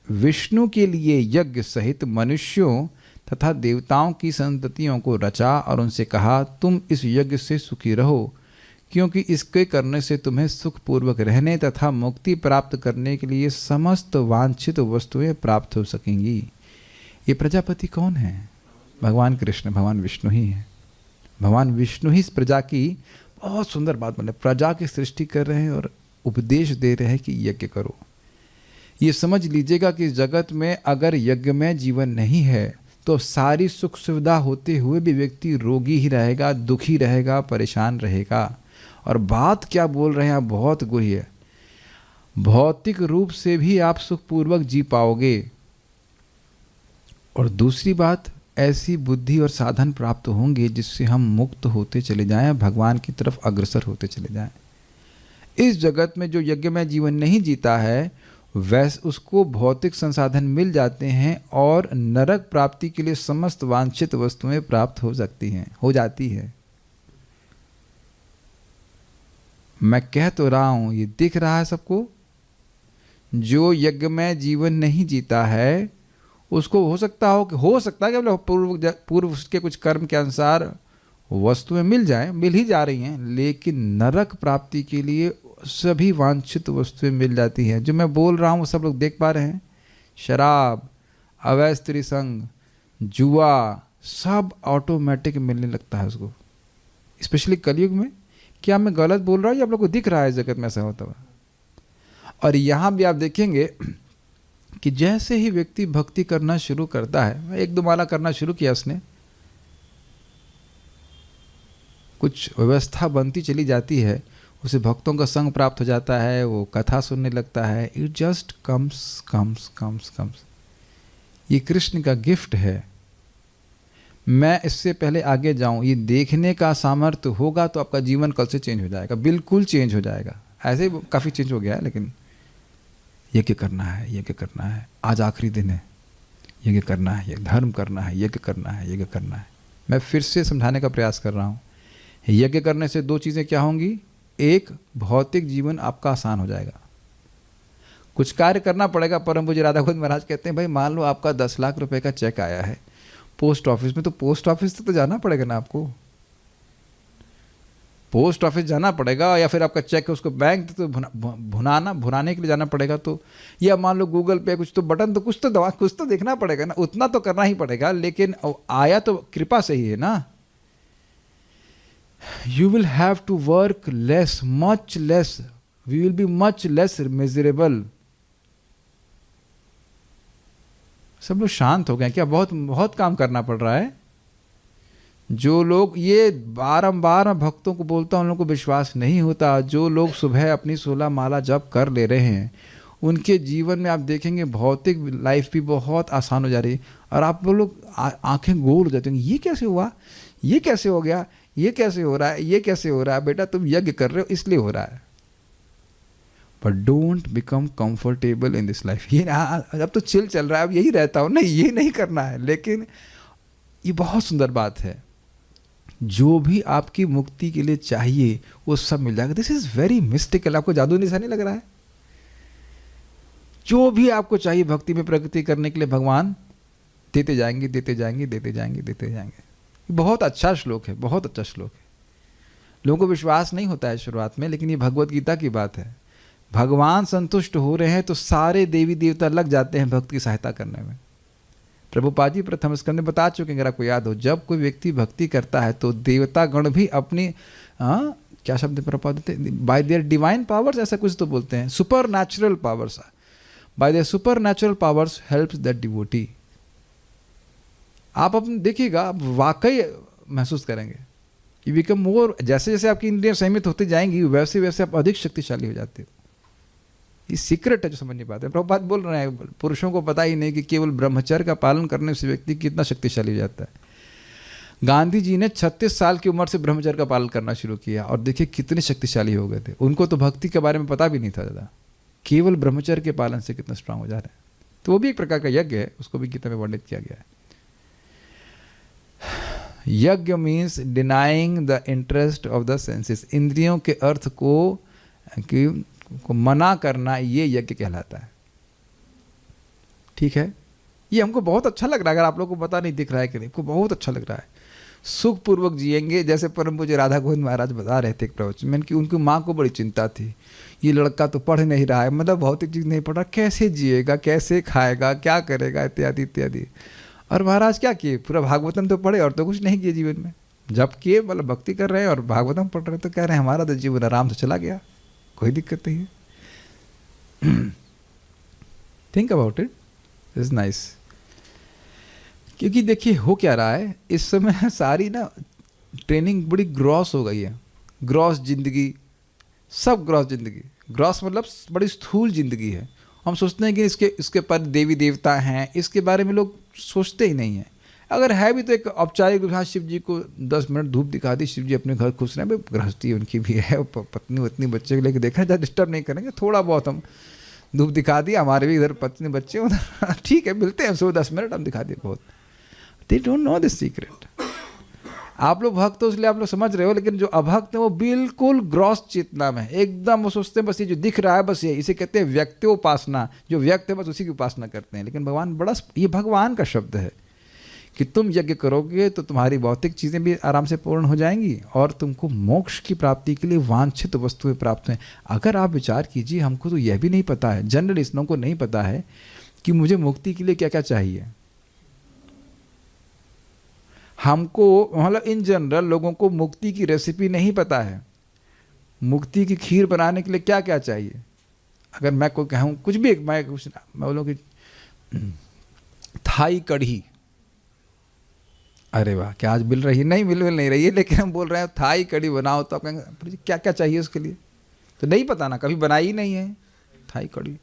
विष्णु के लिए यज्ञ सहित मनुष्यों तथा देवताओं की संततियों को रचा और उनसे कहा, तुम इस यज्ञ से सुखी रहो, क्योंकि इसके करने से तुम्हें सुखपूर्वक रहने तथा मुक्ति प्राप्त करने के लिए समस्त वांछित वस्तुएं प्राप्त हो सकेंगी। ये प्रजापति कौन है? भगवान कृष्ण, भगवान विष्णु ही है। भगवान विष्णु ही इस प्रजा की, बहुत सुंदर बात बोले, प्रजा की सृष्टि कर रहे हैं और उपदेश दे रहे हैं कि यज्ञ करो। ये समझ लीजिएगा कि जगत में अगर यज्ञ में जीवन नहीं है तो सारी सुख सुविधा होते हुए भी व्यक्ति रोगी ही रहेगा, दुखी रहेगा, परेशान रहेगा। और बात क्या बोल रहे हैं आप, बहुत गुही है। भौतिक रूप से भी आप सुखपूर्वक जी पाओगे, और दूसरी बात, ऐसी बुद्धि और साधन प्राप्त होंगे जिससे हम मुक्त होते चले जाएं, भगवान की तरफ अग्रसर होते चले जाएं। इस जगत में जो यज्ञ में जीवन नहीं जीता है वैसे उसको भौतिक संसाधन मिल जाते हैं और नरक प्राप्ति के लिए समस्त वांछित वस्तुएं प्राप्त हो सकती हैं, हो जाती है। मैं कह तो रहा हूं, ये दिख रहा है सबको। जो यज्ञ में जीवन नहीं जीता है उसको हो सकता है कि पूर्व के कुछ कर्म के अनुसार वस्तुएं मिल जाएं, मिल ही जा रही हैं, लेकिन नरक प्राप्ति के लिए सभी वांछित वस्तुएं मिल जाती हैं। जो मैं बोल रहा हूँ वो सब लोग देख पा रहे हैं। शराब, अवैध स्त्री संग, जुआ, सब ऑटोमेटिक मिलने लगता है उसको, स्पेशली कलयुग में। क्या मैं गलत बोल रहा हूँ या आप लोग को दिख रहा है जगत में ऐसा होता हुआ? और यहाँ भी आप देखेंगे कि जैसे ही व्यक्ति भक्ति करना शुरू करता है, 1-2 माला करना शुरू किया उसने, कुछ व्यवस्था बनती चली जाती है, उसे भक्तों का संग प्राप्त हो जाता है, वो कथा सुनने लगता है। It just comes comes comes comes. ये कृष्ण का गिफ्ट है। मैं इससे पहले आगे जाऊं, ये देखने का सामर्थ्य होगा तो आपका जीवन कल से चेंज हो जाएगा, बिल्कुल चेंज हो जाएगा। ऐसे काफ़ी चेंज हो गया है, लेकिन यज्ञ करना है, यज्ञ करना है, आज आखिरी दिन है, यज्ञ करना है, धर्म करना है, यज्ञ करना है, यज्ञ करना है। मैं फिर से समझाने का प्रयास कर रहा हूँ। यज्ञ करने से दो चीज़ें क्या होंगी? एक, भौतिक जीवन आपका आसान हो जाएगा, कुछ कार्य करना पड़ेगा। परम पूज्य राधा गोविंद महाराज कहते हैं भाई मान लो आपका 10 लाख रुपए का चेक आया है पोस्ट ऑफिस में, तो पोस्ट ऑफिस तक तो जाना पड़ेगा ना आपको, पोस्ट ऑफिस जाना पड़ेगा, या फिर आपका चेक है उसको बैंक तो भुनाने के लिए जाना पड़ेगा। तो या मान लो गूगल पे कुछ तो बटन तो कुछ तो देखना पड़ेगा ना, उतना तो करना ही पड़ेगा। लेकिन आया तो कृपा से ही है ना। You will have to work less, much less, we will be much less miserable. सब लोग शांत हो गए क्या? बहुत बहुत काम करना पड़ रहा है। जो लोग, ये बारंबार मैं भक्तों को बोलता हूँ, उन लोगों को विश्वास नहीं होता। जो लोग सुबह अपनी 16 माला जप कर ले रहे हैं, उनके जीवन में आप देखेंगे भौतिक लाइफ भी बहुत आसान हो जा रही है। और आप लोग आंखें गोल हो जाते हैं, ये कैसे हुआ, ये कैसे हो गया, ये कैसे हो रहा है, ये कैसे हो रहा है? बेटा तुम यज्ञ कर रहे हो इसलिए हो रहा है। But don't become comfortable in this life. ये अब तो चिल चल रहा है, अब यही रहता हूँ, नहीं ये नहीं करना है। लेकिन ये बहुत सुंदर बात है, जो भी आपकी मुक्ति के लिए चाहिए वो सब मिल जाएगा। This is very mystical. आपको जादू निशा नहीं लग रहा है? जो भी आपको चाहिए भक्ति में प्रगति करने के लिए भगवान देते जाएंगे, देते जाएंगे, देते जाएंगे, देते जाएंगे। बहुत अच्छा श्लोक है, बहुत अच्छा श्लोक है। लोगों को विश्वास नहीं होता है शुरुआत में, लेकिन ये भगवत गीता की बात है। भगवान संतुष्ट हो रहे हैं तो सारे देवी देवता लग जाते हैं भक्त की सहायता करने में। प्रभुपाद जी प्रथम स्कंद में बता चुके हैं, अगर आपको याद हो, जब कोई व्यक्ति भक्ति करता है तो देवता गण भी अपनी क्या शब्द प्रभुपाद देते, बाय देयर डिवाइन पावर्स, ऐसा कुछ तो बोलते हैं, super natural powers, bye there super natural powers helps that devotee. आप अपने देखिएगा, आप वाकई महसूस करेंगे कि बिकम मोर, जैसे जैसे आपकी इंद्रियां संयमित होती जाएंगी वैसे वैसे आप अधिक शक्तिशाली हो जाते हो। ये सीक्रेट है जो समझ नहीं पाते। प्रभुपाद बोल रहे हैं पुरुषों को पता ही नहीं कि केवल ब्रह्मचर्य का पालन करने से व्यक्ति कितना शक्तिशाली हो जाता है। गांधी जी ने 36 साल की उम्र से ब्रह्मचर्य का पालन करना शुरू किया और देखिए कितने शक्तिशाली हो गए थे। उनको तो भक्ति के बारे में पता भी नहीं था ज़्यादा, केवल ब्रह्मचर्य के पालन से कितना स्ट्रांग हो जा रहा है। तो वो भी एक प्रकार का यज्ञ है, उसको भी गीता में वर्णित किया गया है। यज्ञ means denying the interest of the senses. इंद्रियों के अर्थ को मना करना, ये यज्ञ कहलाता है। ठीक है, ये हमको बहुत अच्छा लग रहा है। अगर आप लोगों को पता नहीं दिख रहा है कि नहीं, आपको बहुत अच्छा लग रहा है। सुखपूर्वक जिएंगे, जैसे परम पूज्य राधा गोविंद महाराज बता रहे थे एक प्रवचन में कि उनकी माँ को बड़ी चिंता थी, ये लड़का तो पढ़ नहीं रहा है, मतलब भौतिक चीज़ नहीं पढ़ रहा, कैसे जिएगा, कैसे खाएगा, क्या करेगा, इत्यादि इत्यादि। और महाराज क्या किए, पूरा भागवतम तो पढ़े और तो कुछ नहीं किए जीवन में। जब किए मतलब भक्ति कर रहे हैं और भागवतम पढ़ रहे हैं, तो कह रहे हैं हमारा तो जीवन आराम से चला गया, कोई दिक्कत नहीं है। Think about it, is nice. क्योंकि देखिए हो क्या रहा है इस समय, सारी ना ट्रेनिंग बड़ी ग्रॉस हो गई है। ग्रॉस जिंदगी, सब ग्रॉस जिंदगी। ग्रॉस मतलब बड़ी स्थूल जिंदगी है। हम सोचते हैं कि इसके पर देवी देवता हैं, इसके बारे में लोग सोचते ही नहीं हैं। अगर है भी तो एक औपचारिक रूप से शिव जी को 10 मिनट धूप दिखा दी, शिव जी अपने घर खुश रहे, भाई गृहस्थी उनकी भी है, पत्नी वत्नी बच्चे को लेकर देखा जाए, डिस्टर्ब नहीं करेंगे, थोड़ा बहुत हम धूप दिखा दिया, हमारे भी इधर पत्नी बच्चे उधर ठीक है, मिलते हैं 10 मिनट हम दिखा दिए बहुत। They don't know this secret. आप लोग भक्त हो इसलिए आप लोग समझ रहे हो, लेकिन जो अभक्त है वो बिल्कुल ग्रॉस चेतना में एकदम, वो सोचते हैं बस ये जो दिख रहा है बस ये, इसे कहते हैं व्यक्त्योपासना। जो व्यक्त है बस उसी की उपासना करते हैं। लेकिन भगवान बड़ा, ये भगवान का शब्द है कि तुम यज्ञ करोगे तो तुम्हारी भौतिक चीज़ें भी आराम से पूर्ण हो जाएंगी और तुमको मोक्ष की प्राप्ति के लिए वांछित वस्तुएं प्राप्त हैं। अगर आप विचार कीजिए, हमको तो यह भी नहीं पता है, जनरल इस लोगों को नहीं पता है कि मुझे मुक्ति के लिए क्या क्या चाहिए। हमको मतलब इन जनरल लोगों को मुक्ति की रेसिपी नहीं पता है। मुक्ति की खीर बनाने के लिए क्या क्या चाहिए। अगर मैं कोई कहूँ कुछ भी, मैं बोलूँ कि थाई कढ़ी, अरे वाह क्या आज मिल रही है, नहीं मिल नहीं रही है, लेकिन हम बोल रहे हैं थाई कढ़ी बनाओ, तो आप कहेंगे क्या क्या चाहिए उसके लिए, तो नहीं पता ना, कभी बनाई ही नहीं है थाई कढ़ी।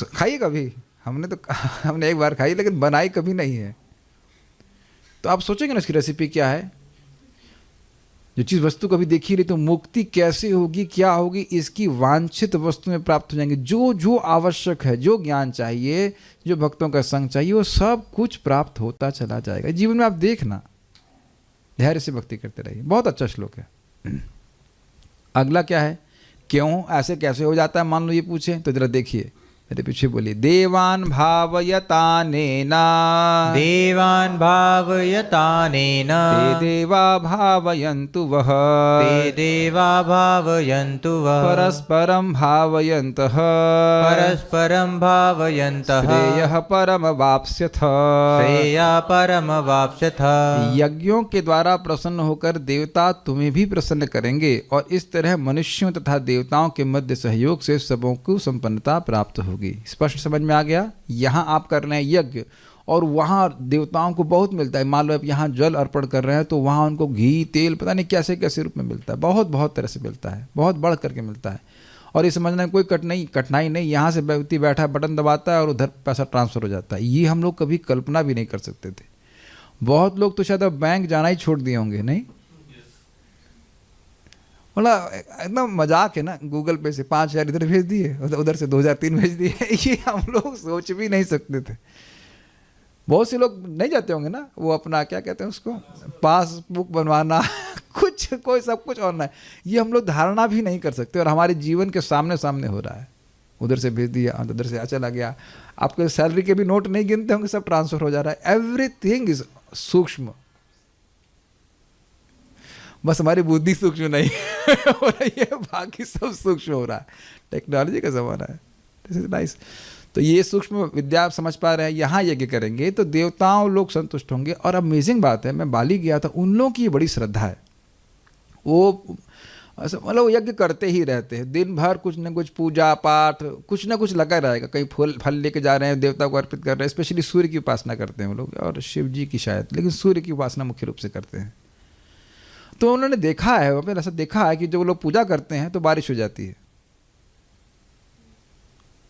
खाइए कभी, हमने एक बार खाई लेकिन बनाई कभी नहीं है। तो आप सोचेंगे ना इसकी रेसिपी क्या है। जो चीज़ वस्तु कभी देखी नहीं, तो मुक्ति कैसे होगी, क्या होगी, इसकी वांछित वस्तु में प्राप्त हो जाएंगे। जो जो आवश्यक है, जो ज्ञान चाहिए, जो भक्तों का संग चाहिए, वो सब कुछ प्राप्त होता चला जाएगा। जीवन में आप देखना, धैर्य से भक्ति करते रहिए। बहुत अच्छा श्लोक है। अगला क्या है, क्यों ऐसे कैसे हो जाता है, मान लो ये पूछे तो जरा देखिए, मेरे पीछे बोलिए। देवान भावयतानेन, देवान् भावयतानेन, ते देवा भावयन्तु वः, ते देवा भावयन्तु वः, परस्परं भावयन्तः, परस्परं भावयन्तः, श्रेयः परमवाप्स्यथ। श्रेया परमवाप्स्यथ। यज्ञों के द्वारा प्रसन्न होकर देवता तुम्हें भी प्रसन्न करेंगे, और इस तरह मनुष्यों तथा देवताओं के मध्य सहयोग से सबों को संपन्नता प्राप्त होगी। स्पष्ट समझ में आ गया। यहाँ आप कर रहे हैं यज्ञ, और वहाँ देवताओं को बहुत मिलता है। मान लो आप यहाँ जल अर्पण कर रहे हैं, तो वहाँ उनको घी तेल पता नहीं कैसे कैसे रूप में मिलता है, बहुत बहुत तरह से मिलता है, बहुत बढ़ करके मिलता है। और ये समझना कोई कठिनाई नहीं, यहाँ से व्यक्ति बैठा बटन दबाता है और उधर पैसा ट्रांसफर हो जाता है। ये हम लोग कभी कल्पना भी नहीं कर सकते थे। बहुत लोग तो शायद अब बैंक जाना ही छोड़ दिए होंगे, नहीं? बोला एकदम मजाक है ना, गूगल पे से 5,000 इधर भेज दिए, उधर से 2,003 भेज दिए। ये हम लोग सोच भी नहीं सकते थे। बहुत से लोग नहीं जाते होंगे ना, वो अपना क्या कहते हैं उसको, पासबुक बनवाना कुछ कोई सब कुछ ऑनलाइन, ये हम लोग धारणा भी नहीं कर सकते। और हमारे जीवन के सामने सामने हो रहा है। उधर से भेज दिया, उधर से चला गया। आपके सैलरी के भी नोट नहीं गिनते होंगे, सब ट्रांसफर हो जा रहा है। एवरीथिंग इज सूक्ष्म, बस हमारी बुद्धि सूक्ष्म नहीं हो रही है, बाकी सब सूक्ष्म हो रहा है। टेक्नोलॉजी का ज़माना है। This is nice. तो ये सूक्ष्म विद्या आप समझ पा रहे हैं। यहाँ यज्ञ करेंगे तो देवताओं लोग संतुष्ट होंगे। और अमेजिंग बात है, मैं बाली गया था, उन लोगों की बड़ी श्रद्धा है। वो मतलब यज्ञ करते ही रहते हैं, दिन भर कुछ न कुछ पूजा पाठ कुछ ना कुछ लगा रहेगा। कहीं फल लेके जा रहे हैं, देवता को अर्पित कर रहे हैं। स्पेशली सूर्य की उपासना करते हैं वो लोग, और शिव जी की शायद, लेकिन सूर्य की उपासना मुख्य रूप से करते हैं। तो उन्होंने देखा है, अपने ऐसा देखा है कि जब वो लोग पूजा करते हैं तो बारिश हो जाती है।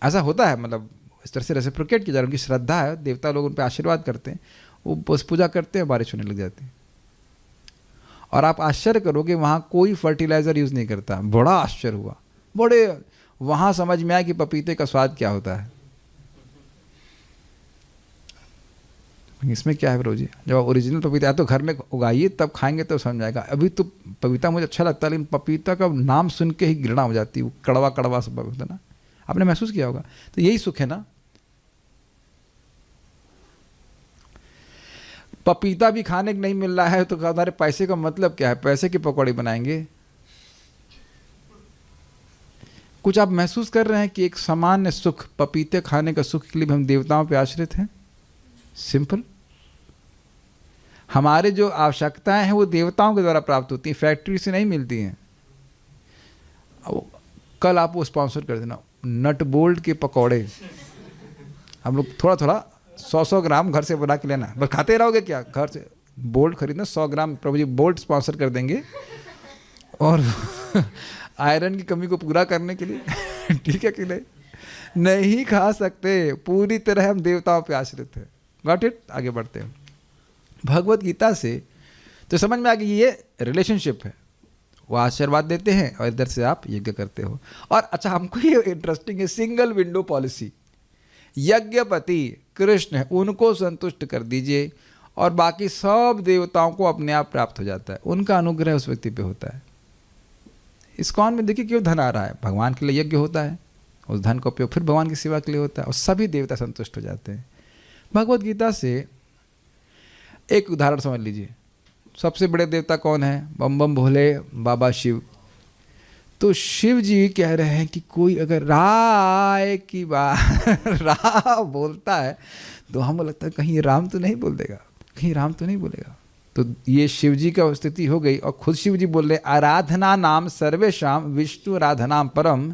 ऐसा होता है, मतलब इस तरह से रेसिप्रोकेट किया जा रहा है। उनकी श्रद्धा है, देवता लोग उन पर आशीर्वाद करते हैं, वो बस पूजा करते हैं, बारिश होने लग जाती है। और आप आश्चर्य करोगे, वहाँ कोई फर्टिलाइज़र यूज़ नहीं करता। बड़ा आश्चर्य हुआ, बड़े वहाँ समझ में आया कि पपीते का स्वाद क्या होता है। इसमें क्या है प्रभु जी, जब आप ओरिजिनल पपीता तो घर में उगाइए, तब खाएंगे तो समझ आएगा। अभी तो पपीता मुझे अच्छा लगता है, लेकिन पपीता का नाम सुन के ही घृणा हो जाती है। वो कड़वा कड़वा सब होता है ना, आपने महसूस किया होगा। तो यही सुख है ना। पपीता भी खाने को नहीं मिल रहा है, तो हमारे पैसे का मतलब क्या है? पैसे की पकौड़ी बनाएंगे। कुछ आप महसूस कर रहे हैं कि एक सामान्य सुख, पपीते खाने का सुख के लिए हम देवताओं पे आश्रित हैं? सिंपल। हमारे जो आवश्यकताएं हैं वो देवताओं के द्वारा प्राप्त होती हैं, फैक्ट्री से नहीं मिलती हैं। कल आप वो स्पॉन्सर कर देना, नट बोल्ट के पकौड़े। हम लोग थोड़ा थोड़ा 100 ग्राम घर से बना के लेना, बस खाते रहोगे क्या? घर से बोल्ट खरीदना 100 ग्राम, प्रभु जी बोल्ट स्पॉन्सर कर देंगे। और आयरन की कमी को पूरा करने के लिए ठीक है कि नहीं खा सकते। पूरी तरह हम देवताओं पे आश्रित हैं। Got it? आगे बढ़ते हैं भगवत गीता से। तो समझ में आ गई ये रिलेशनशिप है। वो आशीर्वाद देते हैं और इधर से आप यज्ञ करते हो। और अच्छा, हमको ये इंटरेस्टिंग है, सिंगल विंडो पॉलिसी। यज्ञपति कृष्ण है, उनको संतुष्ट कर दीजिए और बाकी सब देवताओं को अपने आप प्राप्त हो जाता है। उनका अनुग्रह उस व्यक्ति पे होता है। इस्कॉन में देखिए क्यों धन आ रहा है, भगवान के लिए यज्ञ होता है, उस धन का उपयोग फिर भगवान की सेवा के लिए होता है और सभी देवता संतुष्ट हो जाते हैं। भगवत गीता से एक उदाहरण समझ लीजिए। सबसे बड़े देवता कौन है? बम बम भोले बाबा शिव। तो शिव जी कह रहे हैं कि कोई अगर राय की बात रा बोलता है तो हमें लगता है कहीं राम तो नहीं बोल देगा, कहीं राम तो नहीं बोलेगा। तो ये शिव जी का स्थिति हो गई और खुद शिव जी बोल रहे आराधना नाम सर्वेशाम विष्णु आराधनाम परम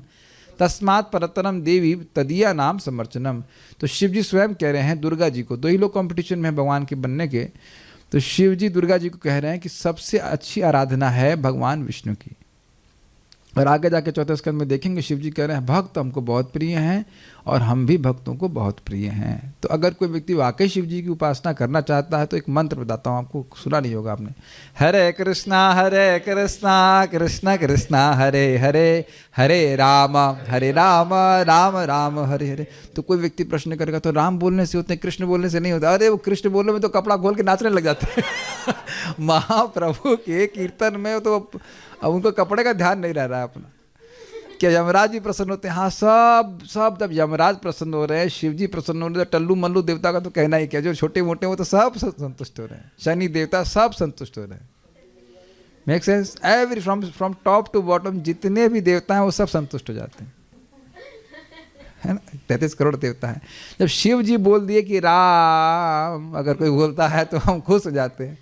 तस्मात् परतरम देवी तदीया नाम समर्चनम। तो शिव जी स्वयं कह रहे हैं दुर्गा जी को, दो ही लोग कंपटीशन में भगवान के बनने के, तो शिव जी दुर्गा जी को कह रहे हैं कि सबसे अच्छी आराधना है भगवान विष्णु की। और आगे जाके चौथे स्कंद में देखेंगे शिव जी कह रहे हैं भक्त हमको बहुत प्रिय हैं और हम भी भक्तों को बहुत प्रिय हैं। तो अगर कोई व्यक्ति वाकई शिव जी की उपासना करना चाहता है तो एक मंत्र बताता हूँ आपको, सुना नहीं होगा आपने। हरे कृष्णा कृष्ण कृष्णा हरे हरे, हरे राम राम राम हरे हरे। तो कोई व्यक्ति प्रश्न करेगा तो राम बोलने से होते हैं, कृष्ण बोलने से नहीं होता। अरे वो कृष्ण बोलने में तो कपड़ा खोल के नाचने लग जाते हैं महाप्रभु के कीर्तन में तो अब उनको कपड़े का ध्यान नहीं रह रहा है अपना। क्या यमराज जी प्रसन्न होते हैं? हाँ, सब जब यमराज प्रसन्न हो रहे हैं, शिव जी प्रसन्न हो रहे हैं, टल्लू मल्लू देवता का तो कहना ही क्या, जो छोटे मोटे वो तो सब संतुष्ट हो रहे हैं, शनि देवता सब संतुष्ट हो रहे हैं। Make sense? Every from top to bottom जितने भी देवता हैं वो सब संतुष्ट हो जाते हैं, है ना। 33 करोड़ देवता है। जब शिव जी बोल दिए कि राम अगर कोई बोलता है तो हम खुश हो जाते हैं।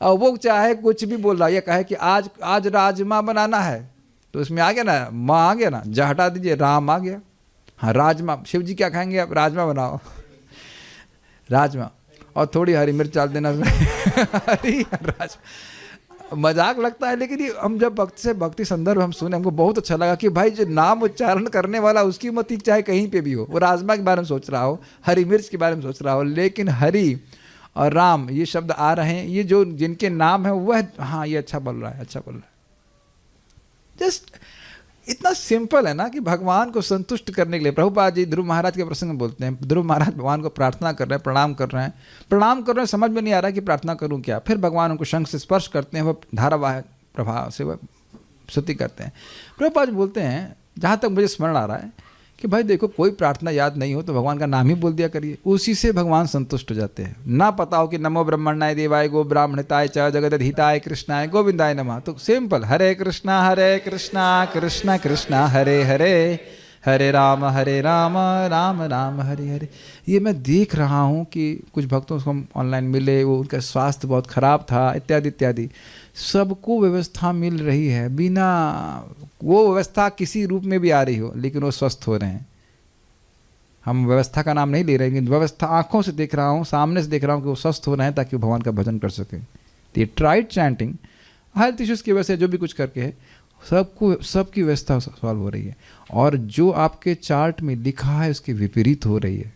और वो चाहे कुछ भी बोल रहा है, ये कहे कि आज राजमा बनाना है तो उसमें आ गया ना, माँ आ गया ना, जा हटा दीजिए, राम आ गया। हाँ राजमा, शिव जी क्या खाएंगे आप? राजमा बनाओ राजमा और थोड़ी हरी मिर्च डाल देना हरी राजमा। मजाक लगता है लेकिन ये हम जब भक्ति संदर्भ हम सुने हमको बहुत अच्छा लगा कि भाई जो नाम उच्चारण करने वाला उसकी मति चाहे कहीं पे भी हो, वो राजमा के बारे में सोच रहा हो, हरी मिर्च के बारे में सोच रहा हो, लेकिन हरी और राम ये शब्द आ रहे हैं, ये जो जिनके नाम है वह, हाँ ये अच्छा बोल रहा है, अच्छा बोल रहा है। जस्ट इतना सिंपल है ना कि भगवान को संतुष्ट करने के लिए प्रभुपाद जी ध्रुव महाराज के प्रसंग में बोलते हैं। ध्रुव महाराज भगवान को प्रार्थना कर रहे हैं, प्रणाम कर रहे हैं, समझ में नहीं आ रहा कि प्रार्थना करूं क्या। फिर भगवान उनको शंख से स्पर्श करते हैं, वह धारावाहिक प्रभाव से वह स्तुति करते हैं। प्रभुपाद जी बोलते हैं, जहाँ तक मुझे स्मरण आ रहा है कि भाई देखो कोई प्रार्थना याद नहीं हो तो भगवान का नाम ही बोल दिया करिए, उसी से भगवान संतुष्ट हो जाते हैं। ना पता हो कि नमो ब्रह्मण्याय देवाय गो ब्राह्मणताय च जगदधिताय कृष्णाय गोविंदाय नमः, तो सिंपल हरे कृष्णा कृष्ण कृष्ण हरे हरे, हरे राम राम राम हरे हरे। ये मैं देख रहा हूँ कि कुछ भक्तों को हम ऑनलाइन मिले, वो उनका स्वास्थ्य बहुत खराब था इत्यादि इत्यादि, सबको व्यवस्था मिल रही है, बिना वो व्यवस्था किसी रूप में भी आ रही हो लेकिन वो स्वस्थ हो रहे हैं। हम व्यवस्था का नाम नहीं ले रहे, लेकिन व्यवस्था आंखों से देख रहा हूँ, सामने से देख रहा हूँ कि वो स्वस्थ हो रहे हैं ताकि वो भगवान का भजन कर सकें। ये ट्राइड चैंटिंग हेल्थ इश्यूज की वजह से जो भी कुछ करके है सबकी व्यवस्था सॉल्व हो रही है, और जो आपके चार्ट में लिखा है उसके विपरीत हो रही है।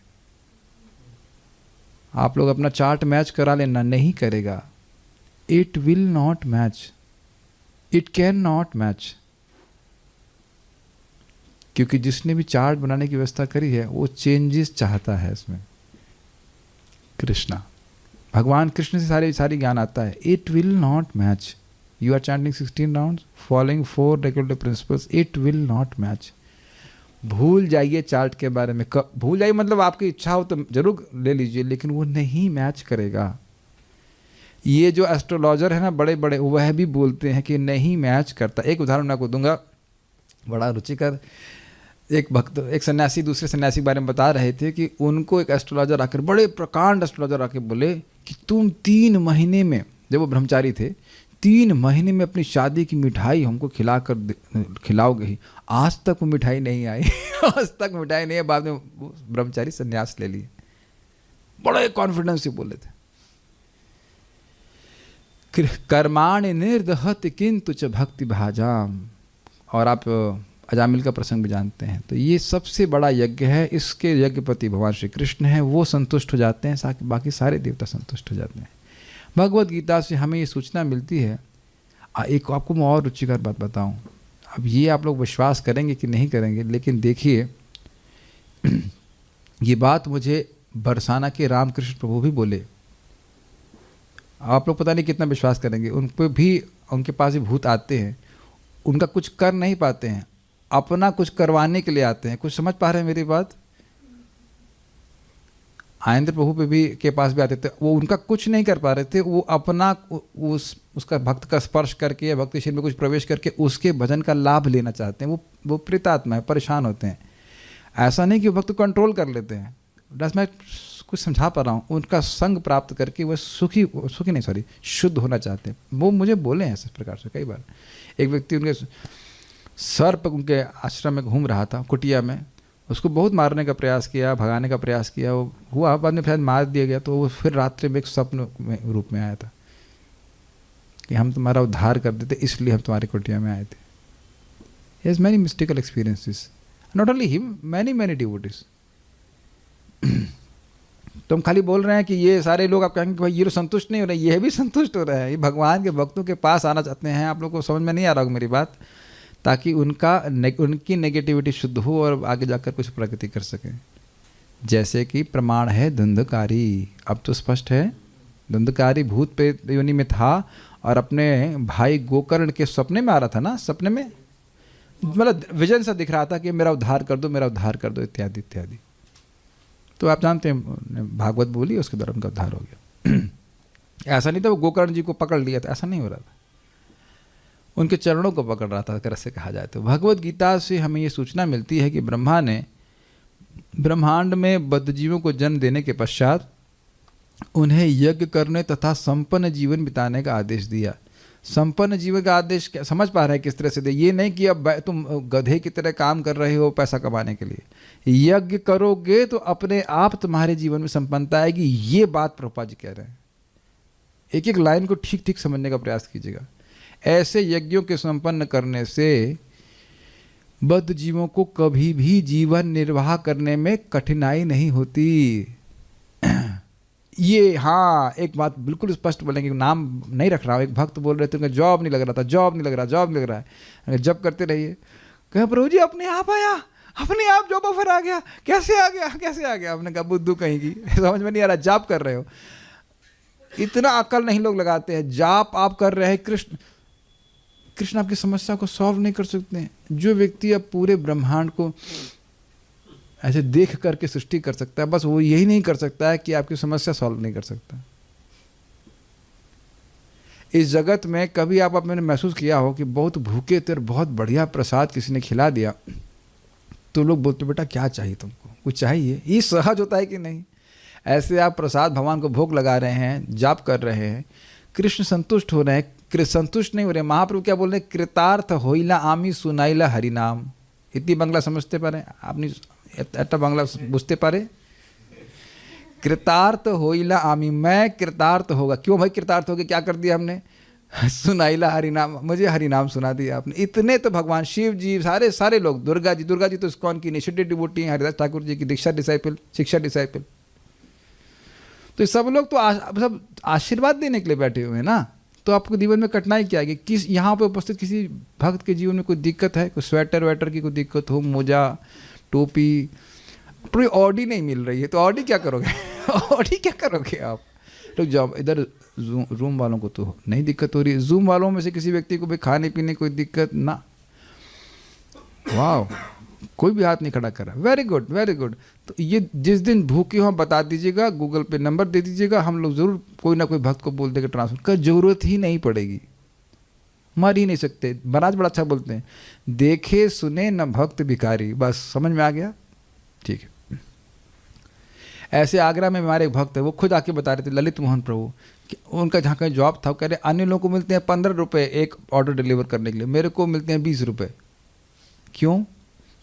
आप लोग अपना चार्ट मैच करा लेना, नहीं करेगा, it will not match, it can not match, क्योंकि जिसने भी चार्ट बनाने की व्यवस्था करी है वो चेंजेस चाहता है इसमें। कृष्णा भगवान कृष्ण से सारी ज्ञान आता है। It will not match, you are chanting 16 rounds following 4 regulatory principles, it will not match. भूल जाइए चार्ट के बारे में, भूल जाइए मतलब आपकी इच्छा हो तो जरूर ले लीजिए, लेकिन वो नहीं मैच करेगा। ये जो एस्ट्रोलॉजर है ना बड़े बड़े, वह भी बोलते हैं कि नहीं मैच करता। एक उदाहरण मैं आपको दूंगा, बड़ा रुचिकर। एक सन्यासी दूसरे सन्यासी के बारे में बता रहे थे कि उनको एक एस्ट्रोलॉजर आकर, बड़े प्रकांड एस्ट्रोलॉजर आकर बोले कि तुम 3 महीने में, जब वो ब्रह्मचारी थे, 3 महीने में अपनी शादी की मिठाई हमको खिलाओगे ही। आज तक वो मिठाई नहीं आई आज तक मिठाई नहीं है। बाद में वो ब्रह्मचारी सन्यास ले लिए, बड़े कॉन्फिडेंस से बोले थे। कर्माणि निर्दहत किंतु च भक्ति भाजाम। और आप अजामिल का प्रसंग भी जानते हैं। तो ये सबसे बड़ा यज्ञ है, इसके यज्ञपति भगवान श्री कृष्ण हैं, वो संतुष्ट हो जाते हैं, बाकी सारे देवता संतुष्ट हो जाते हैं। भगवद गीता से हमें ये सूचना मिलती है। एक आपको मैं और रुचिकर बात बताऊं, अब ये आप लोग विश्वास करेंगे कि नहीं करेंगे, लेकिन देखिए ये बात मुझे बरसाना के रामकृष्ण प्रभु भी बोले। आप लोग पता नहीं कितना विश्वास करेंगे, उन पर भी उनके पास भी भूत आते हैं, उनका कुछ कर नहीं पाते हैं, अपना कुछ करवाने के लिए आते हैं। कुछ समझ पा रहे हैं मेरी बात? आयेंद्र प्रभु पे भी के पास भी आते थे, वो उनका कुछ नहीं कर पा रहे थे, वो अपना उसका भक्त का स्पर्श करके या भक्ति शरीर में कुछ प्रवेश करके उसके भजन का लाभ लेना चाहते हैं। वो प्रेतात्मा है, परेशान होते हैं। ऐसा नहीं कि भक्त कंट्रोल कर लेते हैं, बस मैं कुछ समझा पा रहा हूँ। उनका संग प्राप्त करके वह शुद्ध होना चाहते हैं। वो मुझे बोले हैं इस प्रकार से कई बार। एक व्यक्ति उनके सर्प उनके आश्रम में घूम रहा था, कुटिया में, उसको बहुत मारने का प्रयास किया, भगाने का प्रयास किया, वो हुआ, बाद में शायद मार दिया गया। तो वो फिर रात्रि में एक स्वप्न में रूप में आया था कि हम तुम्हारा उद्धार कर देते, इसलिए हम तुम्हारी कुटिया में आए थे। He has many mystical experiences. Not only him, many devotees. तो हम खाली बोल रहे हैं कि ये सारे लोग आप कहेंगे कि भाई ये तो संतुष्ट नहीं हो रहे, ये भी संतुष्ट हो रहे हैं, ये भगवान के भक्तों के पास आना चाहते हैं। आप लोग को समझ में नहीं आ रहा होगा मेरी बात, ताकि उनकी नेगेटिविटी शुद्ध हो और आगे जाकर कुछ प्रगति कर सकें। जैसे कि प्रमाण है धुंधकारी, अब तो स्पष्ट है। धुंधकारी भूत प्रेत योनि में था और अपने भाई गोकर्ण के सपने में आ रहा था ना, सपने में मतलब विजन सा दिख रहा था कि मेरा उद्धार कर दो, मेरा उद्धार कर दो, इत्यादि इत्यादि। तो आप जानते हैं भागवत बोली, उसके द्वारा उनका उद्धार हो गया। ऐसा नहीं था वो गोकर्ण जी को पकड़ लिया था, ऐसा नहीं हो रहा था, उनके चरणों को पकड़ रहा था, अगर ऐसे कहा जाए तो। भगवत गीता से हमें ये सूचना मिलती है कि ब्रह्मा ने ब्रह्मांड में बद्धजीवों को जन्म देने के पश्चात उन्हें यज्ञ करने तथा संपन्न जीवन बिताने का आदेश दिया। संपन्न जीवन का आदेश समझ पा रहे हैं किस तरह से दे? ये नहीं कि अब तुम गधे की तरह काम कर रहे हो पैसा कमाने के लिए। यज्ञ करोगे तो अपने आप तुम्हारे जीवन में संपन्नता आएगी। ये बात प्रभुपाद जी कह रहे हैं। एक एक लाइन को ठीक ठीक समझने का प्रयास कीजिएगा। ऐसे यज्ञों के संपन्न करने से बद्ध जीवों को कभी भी जीवन निर्वाह करने में कठिनाई नहीं होती। ये हाँ, एक बात बिल्कुल स्पष्ट बोलेंगे, नाम नहीं रख रहा हूँ। एक भक्त बोल रहे थे उनका जॉब नहीं लग रहा था, जॉब नहीं लग रहा, जॉब नहीं लग रहा है। जब करते रहिए, कहे प्रभु जी अपने आप आया, अपने आप जॉब ऑफर आ गया, कैसे आ गया, कैसे आ गया? आपने कहा बुद्धू कहीं की, समझ में नहीं आ रहा। जाप कर रहे हो, इतना अकल नहीं लोग लगाते हैं। जाप आप कर रहे हैं, कृष्ण आपकी समस्या को सॉल्व नहीं कर सकते हैं। जो व्यक्ति अब पूरे ब्रह्मांड को ऐसे देख करके सृष्टि कर सकता है, बस वो यही नहीं कर सकता है कि आपकी समस्या सॉल्व नहीं कर सकता। इस जगत में कभी आपने महसूस किया हो कि बहुत भूखे थे और बहुत बढ़िया प्रसाद किसी ने खिला दिया तो लोग बोलते बेटा क्या चाहिए तुमको, कुछ चाहिए? ये सहज होता है कि नहीं? ऐसे आप प्रसाद भगवान को भोग लगा रहे हैं, जाप कर रहे हैं, कृष्ण संतुष्ट हो रहे हैं। संतुष्ट नहीं हो रहे, महाप्रभु क्या बोल रहे हैं? कृतार्थ होइला आमी सुनाइला हरिनाम। इतनी बांग्ला समझते पारे आपने? एट बांग्ला बुझते पारे? कृतार्थ होइला आमी, मैं कृतार्थ होगा। क्यों भाई कृतार्थ हो गए? क्या कर दिया हमने? सुनाइला हरिनाम, मुझे हरिनाम सुना दिया आपने। इतने तो भगवान शिव जी, सारे लोग, दुर्गा जी तो इस्कॉन की इनिशिएटिव डिवोटी हैं, हरिदास ठाकुर जी की दीक्षा डिसाइपल, शिक्षा डिसाइपल। तो सब लोग तो सब आशीर्वाद देने के लिए बैठे हुए हैं ना। तो आपको जीवन में कठिनाई क्या आएगी? किस यहाँ पे उपस्थित किसी भक्त के जीवन में कोई दिक्कत है? कोई स्वेटर वेटर की कोई दिक्कत हो, मोजा टोपी, पूरी ऑडी नहीं मिल रही है तो ऑडी क्या करोगे? ऑडी क्या करोगे आप? तो जब इधर रूम वालों को तो नहीं दिक्कत हो रही है, जूम वालों में से किसी व्यक्ति को भी खाने पीने कोई दिक्कत ना, वाह, कोई भी हाथ नहीं खड़ा कर रहा। Very good, very good. तो ये जिस दिन भूखे हो बता दीजिएगा, गूगल पे नंबर दे दीजिएगा, हम लोग जरूर कोई ना कोई भक्त को बोल देगा ट्रांसफर का, जरूरत ही नहीं पड़ेगी, मर ही नहीं सकते। महाराज बड़ा अच्छा बोलते हैं, देखे सुने न भक्त भिखारी। बस समझ में आ गया? ठीक है। ऐसे आगरा में हमारे एक भक्त है, वो खुद आके बता रहे थे, ललित मोहन प्रभु, कि उनका जहाँ का जॉब था, वो कह रहे अन्य लोगों को मिलते हैं 15 रुपये एक ऑर्डर डिलीवर करने के लिए, मेरे को मिलते हैं 20 रुपये। क्यों?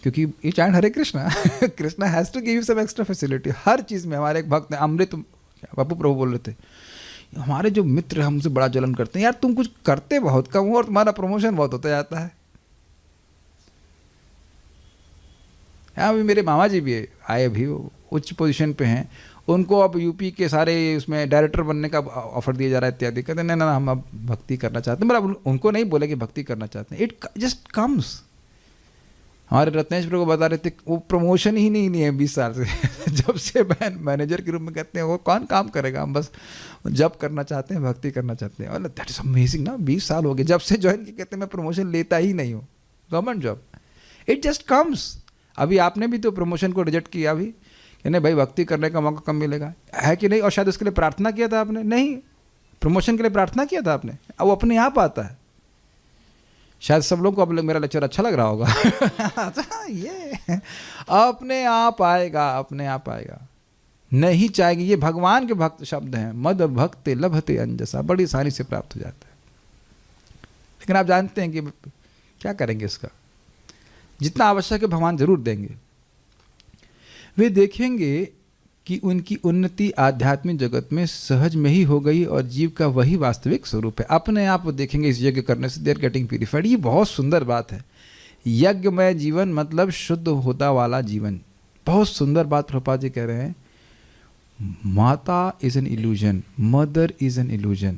क्योंकि ये child Hare Krishna, Krishna has to give you some extra facility हर चीज़ में। हमारे एक भक्त हैं अमृत बापू प्रभु बोल रहे थे, हमारे जो मित्र हैं हमसे बड़ा जलन करते हैं, यार तुम कुछ करते बहुत कम हो और तुम्हारा प्रमोशन बहुत होता जाता है। हाँ, अभी मेरे मामा जी भी आए, अभी उच्च पोजीशन पे हैं, उनको अब यूपी के सारे उसमें डायरेक्टर बनने का ऑफर दिया जा रहा है इत्यादि। कहते हैं ना हम अब भक्ति करना चाहते हैं। मतलब उनको नहीं बोले कि भक्ति करना चाहते हैं, इट जस्ट कम्स। हमारे रत्नेश प्रभु को बता रहे थे, वो प्रमोशन ही नहीं है 20 साल से। जब से मैनेजर के रूप में कहते हैं, वो कौन काम करेगा, हम बस जब करना चाहते हैं, भक्ति करना चाहते हैं। और दैट इज अमेजिंग ना, 20 साल हो गए जब से ज्वाइन किया, कहते हैं मैं प्रमोशन लेता ही नहीं हूँ, government job, it just comes. अभी आपने भी तो प्रमोशन को रिजेक्ट किया अभी, कि नहीं भाई भक्ति करने का मौका कम मिलेगा, है कि नहीं? और शायद उसके लिए प्रार्थना किया था आपने, नहीं प्रमोशन के लिए प्रार्थना किया था आपने, अब वो अपने आप आता है। शायद सब लोगों को अब मेरा लेक्चर अच्छा लग रहा होगा। ये अपने आप आएगा, अपने आप आएगा, नहीं चाहेगी। ये भगवान के भक्त शब्द हैं, मद भक्ति लभते अंजसा, बड़ी आसानी से प्राप्त हो जाता है। लेकिन आप जानते हैं कि क्या करेंगे इसका? जितना आवश्यक है भगवान जरूर देंगे। वे देखेंगे कि उनकी उन्नति आध्यात्मिक जगत में सहज में ही हो गई और जीव का वही वास्तविक स्वरूप है। अपने आप वो देखेंगे इस यज्ञ करने से, दे आर गेटिंग प्यूरिफाइड। ये बहुत सुंदर बात है। यज्ञमय जीवन मतलब शुद्ध होता वाला जीवन। बहुत सुंदर बात प्रभुपाद जी कह रहे हैं, माता is an illusion, mother is an illusion.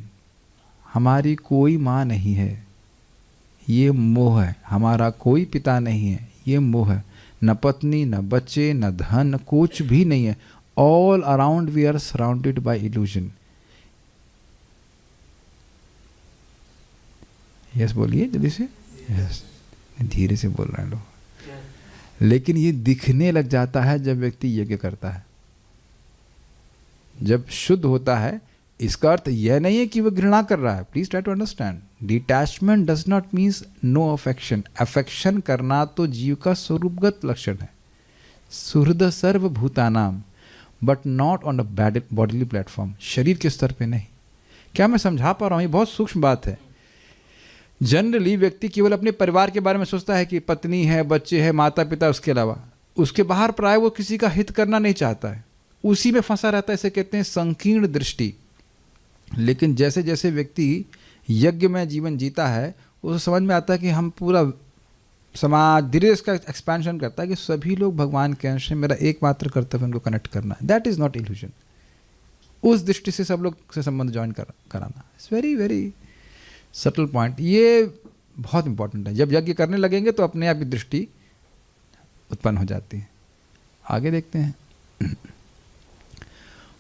हमारी कोई माँ नहीं है, ये मोह है। हमारा कोई पिता नहीं है, ये मोह है। न पत्नी, न बच्चे, न धन, कुछ भी नहीं है। All around we are surrounded by illusion. Yes बोलिए जल्दी से। यस, धीरे से बोल रहे हैं लोग। लेकिन ये दिखने लग जाता है जब व्यक्ति यज्ञ करता है, जब शुद्ध होता है। इसका अर्थ यह नहीं है कि वह घृणा कर रहा है। Please try to understand, detachment does not means no affection. Affection करना तो जीव का स्वरूपगत लक्षण है। सुहृद सर्वभूतानाम, but not on a bodily platform, शरीर के स्तर पे नहीं। क्या मैं समझा पा रहा हूँ? ये बहुत सूक्ष्म बात है। जनरली व्यक्ति केवल अपने परिवार के बारे में सोचता है कि पत्नी है, बच्चे हैं, माता पिता, उसके अलावा उसके बाहर प्राय वो किसी का हित करना नहीं चाहता है, उसी में फंसा रहता है। इसे कहते हैं संकीर्ण दृष्टि। लेकिन जैसे जैसे व्यक्ति यज्ञ में जीवन जीता है, उसे समझ में आता है कि हम पूरा समाज धीरे इसका एक्सपेंशन करता है कि सभी लोग भगवान के अंश हैं, मेरा एकमात्र कर्तव्य उनको कनेक्ट करना है। That is not illusion. उस दृष्टि से सब लोग से संबंध ज्वाइन कराना, it's very very subtle point. ये बहुत इंपॉर्टेंट है। जब यज्ञ करने लगेंगे तो अपने आप की दृष्टि उत्पन्न हो जाती है। आगे देखते हैं।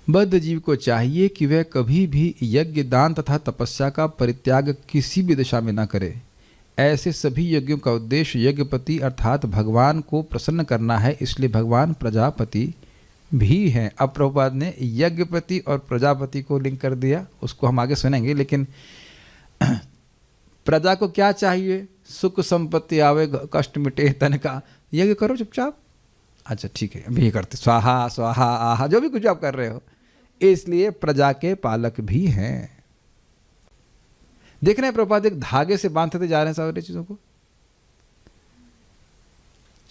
बद्ध जीव को चाहिए कि वह कभी भी यज्ञ, दान तथा तपस्या का परित्याग किसी भी दिशा में न करे। ऐसे सभी यज्ञों का उद्देश्य यज्ञपति अर्थात भगवान को प्रसन्न करना है, इसलिए भगवान प्रजापति भी हैं। अब प्रभुपाद ने यज्ञपति और प्रजापति को लिंक कर दिया, उसको हम आगे सुनेंगे। लेकिन प्रजा को क्या चाहिए? सुख संपत्ति आवे, कष्ट मिटे, तन का। यज्ञ करो चुपचाप। अच्छा ठीक है, अभी ये करते, स्वाहा स्वाहा आहा, जो भी कुछ आप कर रहे हो। इसलिए प्रजा के पालक भी हैं। देख रहे हैं प्रभुपाद एक धागे से बांधते जा रहे हैं सारी चीजों को।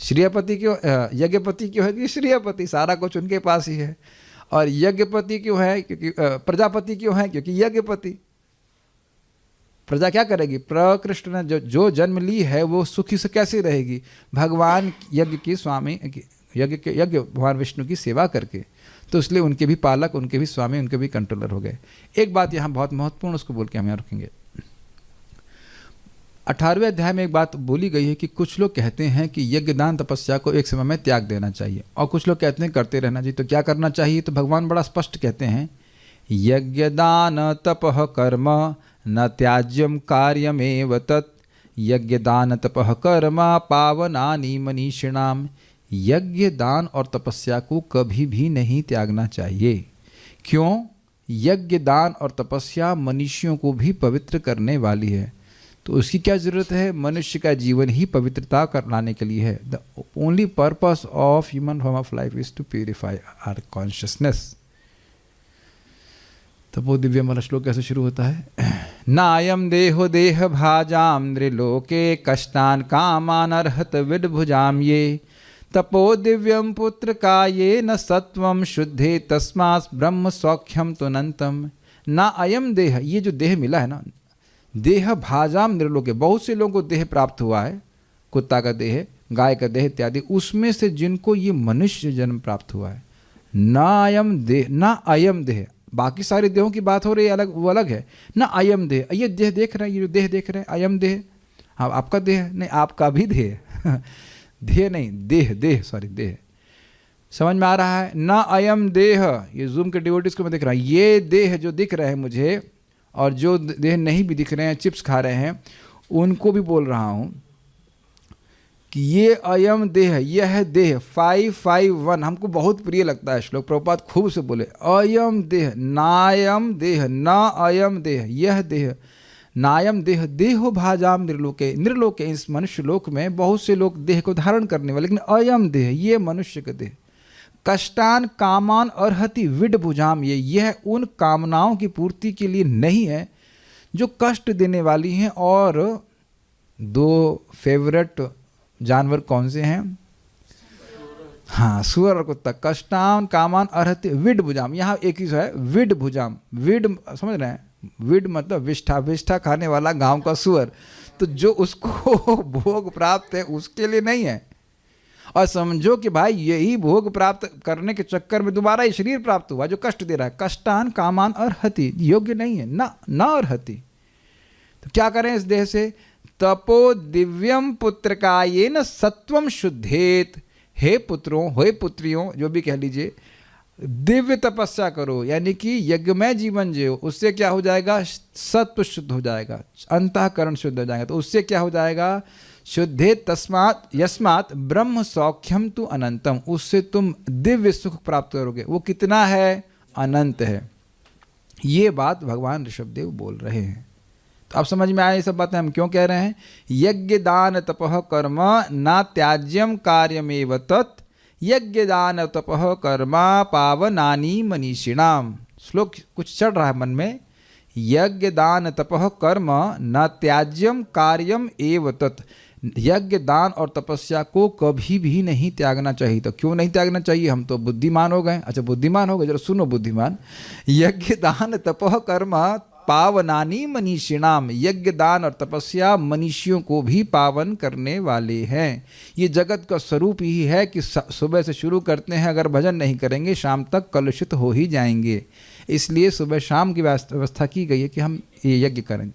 श्रेयपति क्यों, यज्ञपति क्यों है कि श्रेयपति, सारा कुछ उनके पास ही है। और यज्ञपति क्यों है? क्योंकि प्रजापति क्यों है? क्योंकि यज्ञपति। प्रजा क्या करेगी? प्रकृष्ट ने जो जन्म ली है वो सुखी से कैसे रहेगी? भगवान यज्ञ की स्वामी, यज्ञ भगवान विष्णु की सेवा करके। तो इसलिए उनके भी पालक, उनके भी स्वामी, उनके भी कंट्रोलर हो गए। एक बात यहाँ बहुत महत्वपूर्ण, उसको बोल के हम यहाँ रुकेंगे। 18वें अध्याय में एक बात बोली गई है कि कुछ लोग कहते हैं कि यज्ञ, दान, तपस्या को एक समय में त्याग देना चाहिए, और कुछ लोग कहते हैं करते रहना चाहिए। तो क्या करना चाहिए? तो भगवान बड़ा स्पष्ट कहते हैं, यज्ञ दान तपः कर्म न त्याज्यम कार्यमेव तत्। यज्ञ दान तपः कर्म पावनानि मनीषिणाम। यज्ञ, दान और तपस्या को कभी भी नहीं त्यागना चाहिए। क्यों? यज्ञ, दान और तपस्या मनुष्यों को भी पवित्र करने वाली है। तो उसकी क्या जरूरत है? मनुष्य का जीवन ही पवित्रता कर लाने के लिए है। The only purpose of human form of life is to purify our consciousness. तो वो दिव्य वाला श्लोक कैसे शुरू होता है? नायम देहो देह भाजाम नृलोके कष्टान कामान अर्हत विदभुजाम ये। तपो दिव्यम पुत्र काये न सत्वम शुद्धे तस्मात् ब्रह्म सौख्यम तुनंतम। ना अयम देह, ये जो देह मिला है ना, देह भाजाम नृलोके, बहुत से लोगों को देह प्राप्त हुआ है, कुत्ता का देह, गाय का देह इत्यादि, उसमें से जिनको ये मनुष्य जन्म प्राप्त हुआ है। ना अयम देह, ना अयम देह, बाकी सारे देहों की बात हो रही है, अलग, वो अलग है। ना अयम देह, ये देह देख रहे हैं, ये जो देह देख रहे हैं, अयम देह, हाँ आपका देह नहीं, आपका भी देह देह नहीं, देह, देह, सॉरी, देह। समझ में आ रहा है? ना अयम देह, ये जूम के डिवोटीज को मैं देख रहा हूँ, ये देह जो दिख रहे हैं मुझे, और जो देह नहीं भी दिख रहे हैं, चिप्स खा रहे हैं, उनको भी बोल रहा हूँ कि ये अयम देह, यह देह। 551 हमको बहुत प्रिय लगता है श्लोक, प्रभुपाद खूब से बोले, अयम देह, नायम देह, ना अयम देह, यह देह, नायम देह, देहो भाजाम नृलोके। नृलोके, इस मनुष्य लोक में बहुत से लोग देह को धारण करने वाले, लेकिन अयम देह, ये मनुष्य का देह। कष्टान कामान अर्हति विडभुजाम ये, यह उन कामनाओं की पूर्ति के लिए नहीं है जो कष्ट देने वाली हैं। और दो फेवरेट जानवर कौन से हैं? हाँ, सुअर और कुत्ता। कष्टान कामान अर्हति विडभुजाम, यहाँ एक ही है, विडभुजाम। विड समझ रहे हैं? विड मतलब विष्ठा, विष्ठा खाने वाला गांव का सुअर। तो जो उसको भोग प्राप्त है उसके लिए नहीं है। और समझो कि भाई यही भोग प्राप्त करने के चक्कर में दोबारा ये शरीर प्राप्त हुआ जो कष्ट दे रहा है। कष्टान कामान अर्हति, योग्य नहीं है, ना अर्हति। तो क्या करें इस देह से? तपो दिव्यम पुत्रकायेन सत्वम शुद्धेत। हे पुत्रों, हे पुत्रियों, जो भी कह लीजिए, दिव्य तपस्या करो, यानी कि यज्ञमय जीवन जियो। उससे क्या हो जाएगा? सत्व शुद्ध हो जाएगा, अंतःकरण शुद्ध हो जाएगा। तो उससे क्या हो जाएगा? शुद्धे तस्मात् यस्मात् ब्रह्म सौख्यम तु अनंतम। उससे तुम दिव्य सुख प्राप्त करोगे। वो कितना है? अनंत है। ये बात भगवान ऋषभदेव बोल रहे हैं। तो आप समझ में आए ये सब बातें हम क्यों कह रहे हैं? यज्ञ दान तपः कर्म न त्याज्यम कार्यमेव तत् यज्ञ दान तपः कर्मा पावनानि मनीषिणाम। श्लोक कुछ चढ़ रहा है मन में। यज्ञ दान तपः कर्म न त्याज्यम कार्यम एव तत्। यज्ञ दान और तपस्या को कभी भी नहीं त्यागना चाहिए। तो क्यों नहीं त्यागना चाहिए? हम तो बुद्धिमान हो गए। अच्छा, बुद्धिमान हो गए, जरा सुनो बुद्धिमान। यज्ञ दान तपः कर्म पावनानि मनीषिणाम। यज्ञ दान और तपस्या मनुष्यों को भी पावन करने वाले हैं। ये जगत का स्वरूप ही है कि सुबह से शुरू करते हैं, अगर भजन नहीं करेंगे शाम तक कलुषित हो ही जाएंगे। इसलिए सुबह शाम की व्यवस्था की गई है कि हम ये यज्ञ करें।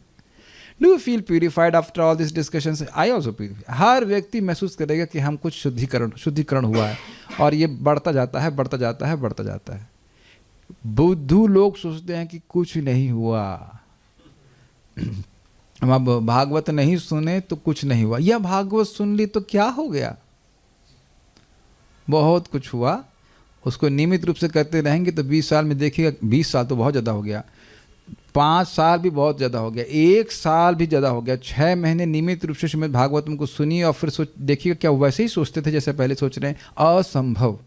Do you feel purified after all this discussion? I also purified. हर व्यक्ति महसूस करेगा कि हम कुछ शुद्धिकरण हुआ है, और ये बढ़ता जाता है, बढ़ता जाता है, बढ़ता जाता है। बुद्धू लोग सोचते हैं कि कुछ नहीं हुआ, हम अब भागवत नहीं सुने तो कुछ नहीं हुआ, या भागवत सुन ली तो क्या हो गया? बहुत कुछ हुआ। उसको नियमित रूप से करते रहेंगे तो 20 साल में देखिएगा, 20 साल तो बहुत ज़्यादा हो गया, 5 साल भी बहुत ज़्यादा हो गया, 1 साल भी ज़्यादा हो गया, 6 महीने नियमित रूप से श्रीमद् भागवतम को सुनिए और फिर देखिएगा क्या वैसे ही सोचते थे जैसे पहले सोच रहे हैं। असंभव।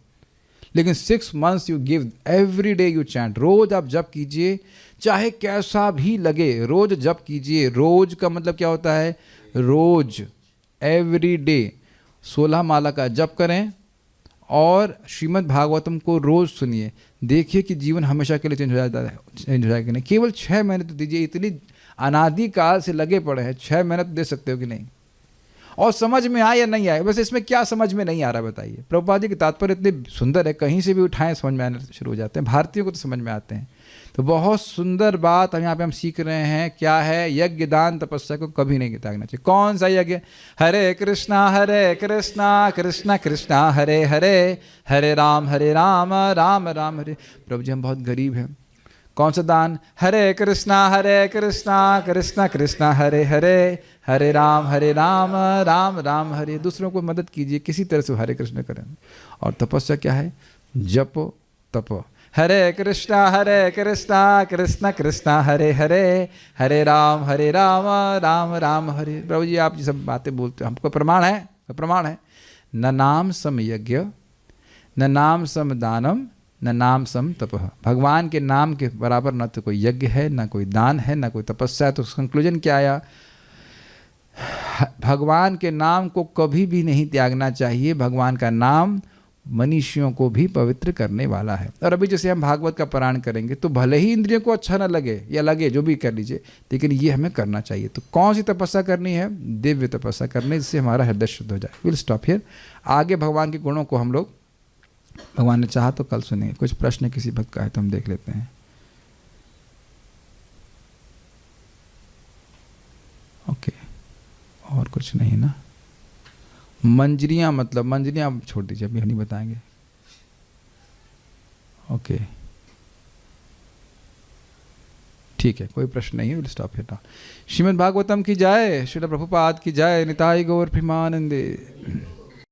लेकिन 6 months you give, every day you chant. रोज आप जप कीजिए, चाहे कैसा भी लगे, रोज जप कीजिए। रोज का मतलब क्या होता है? रोज, एवरी डे 16 माला का जप करें और श्रीमद् भागवतम को रोज सुनिए। देखिए कि जीवन हमेशा के लिए चेंज हो जाता है, चेंज हो जाएगा कि नहीं। केवल 6 महीने तो दीजिए, इतनी अनादि काल से लगे पड़े हैं, 6 महीने तो दे सकते हो कि नहीं? और समझ में आए या नहीं आए? वैसे इसमें क्या समझ में नहीं आ रहा बताइए? प्रभुपाद जी के तात्पर्य इतने सुंदर है, कहीं से भी उठाएं समझ में आने शुरू हो जाते हैं। भारतीयों को तो समझ में आते हैं। तो बहुत सुंदर बात हम यहाँ पे हम सीख रहे हैं। क्या है? यज्ञ दान तपस्या को कभी नहीं त्यागना चाहिए। कौन सा यज्ञ? हरे कृष्णा कृष्णा कृष्णा हरे हरे, हरे राम राम राम हरे। प्रभु जी हम बहुत गरीब हैं। कौन सा दान? हरे कृष्णा कृष्णा कृष्णा हरे हरे, हरे राम राम राम हरे। दूसरों को मदद कीजिए, किसी तरह से हरे कृष्ण करें। और तपस्या क्या है? जपो तपो। हरे कृष्णा कृष्णा कृष्णा हरे हरे, हरे राम राम राम हरे। प्रभु जी आप ये सब बातें बोलते हो, हमको प्रमाण है? प्रमाण है। न नाम सम यज्ञ, न नाम सम दानम, न नाम सम तपः। भगवान के नाम के बराबर न तो कोई यज्ञ है, न कोई दान है, न कोई तपस्या है। तो कंक्लूजन क्या आया? भगवान के नाम को कभी भी नहीं त्यागना चाहिए। भगवान का नाम मनुष्यों को भी पवित्र करने वाला है। और अभी जैसे हम भागवत का पारायण करेंगे तो भले ही इंद्रियों को अच्छा ना लगे या लगे, जो भी कर लीजिए, लेकिन ये हमें करना चाहिए। तो कौन सी तपस्या करनी है? दिव्य तपस्या करनी, जिससे हमारा हृदय शुद्ध हो जाए। Will stop here. आगे भगवान के गुणों को हम लोग, भगवान ने चाहा तो कल सुनेंगे। कुछ प्रश्न किसी भक्त का है तो हम देख लेते हैं। ओके, और कुछ नहीं ना? मंजरियां, मतलब मंजरियां छोड़ दीजिए, अभी हम नहीं बताएंगे। ओके ठीक है, कोई प्रश्न नहीं है। Will stop here now. Shrimad Bhagavatam की जय, श्रील प्रभुपाद की जय, निताई गौर प्रेमानंदे।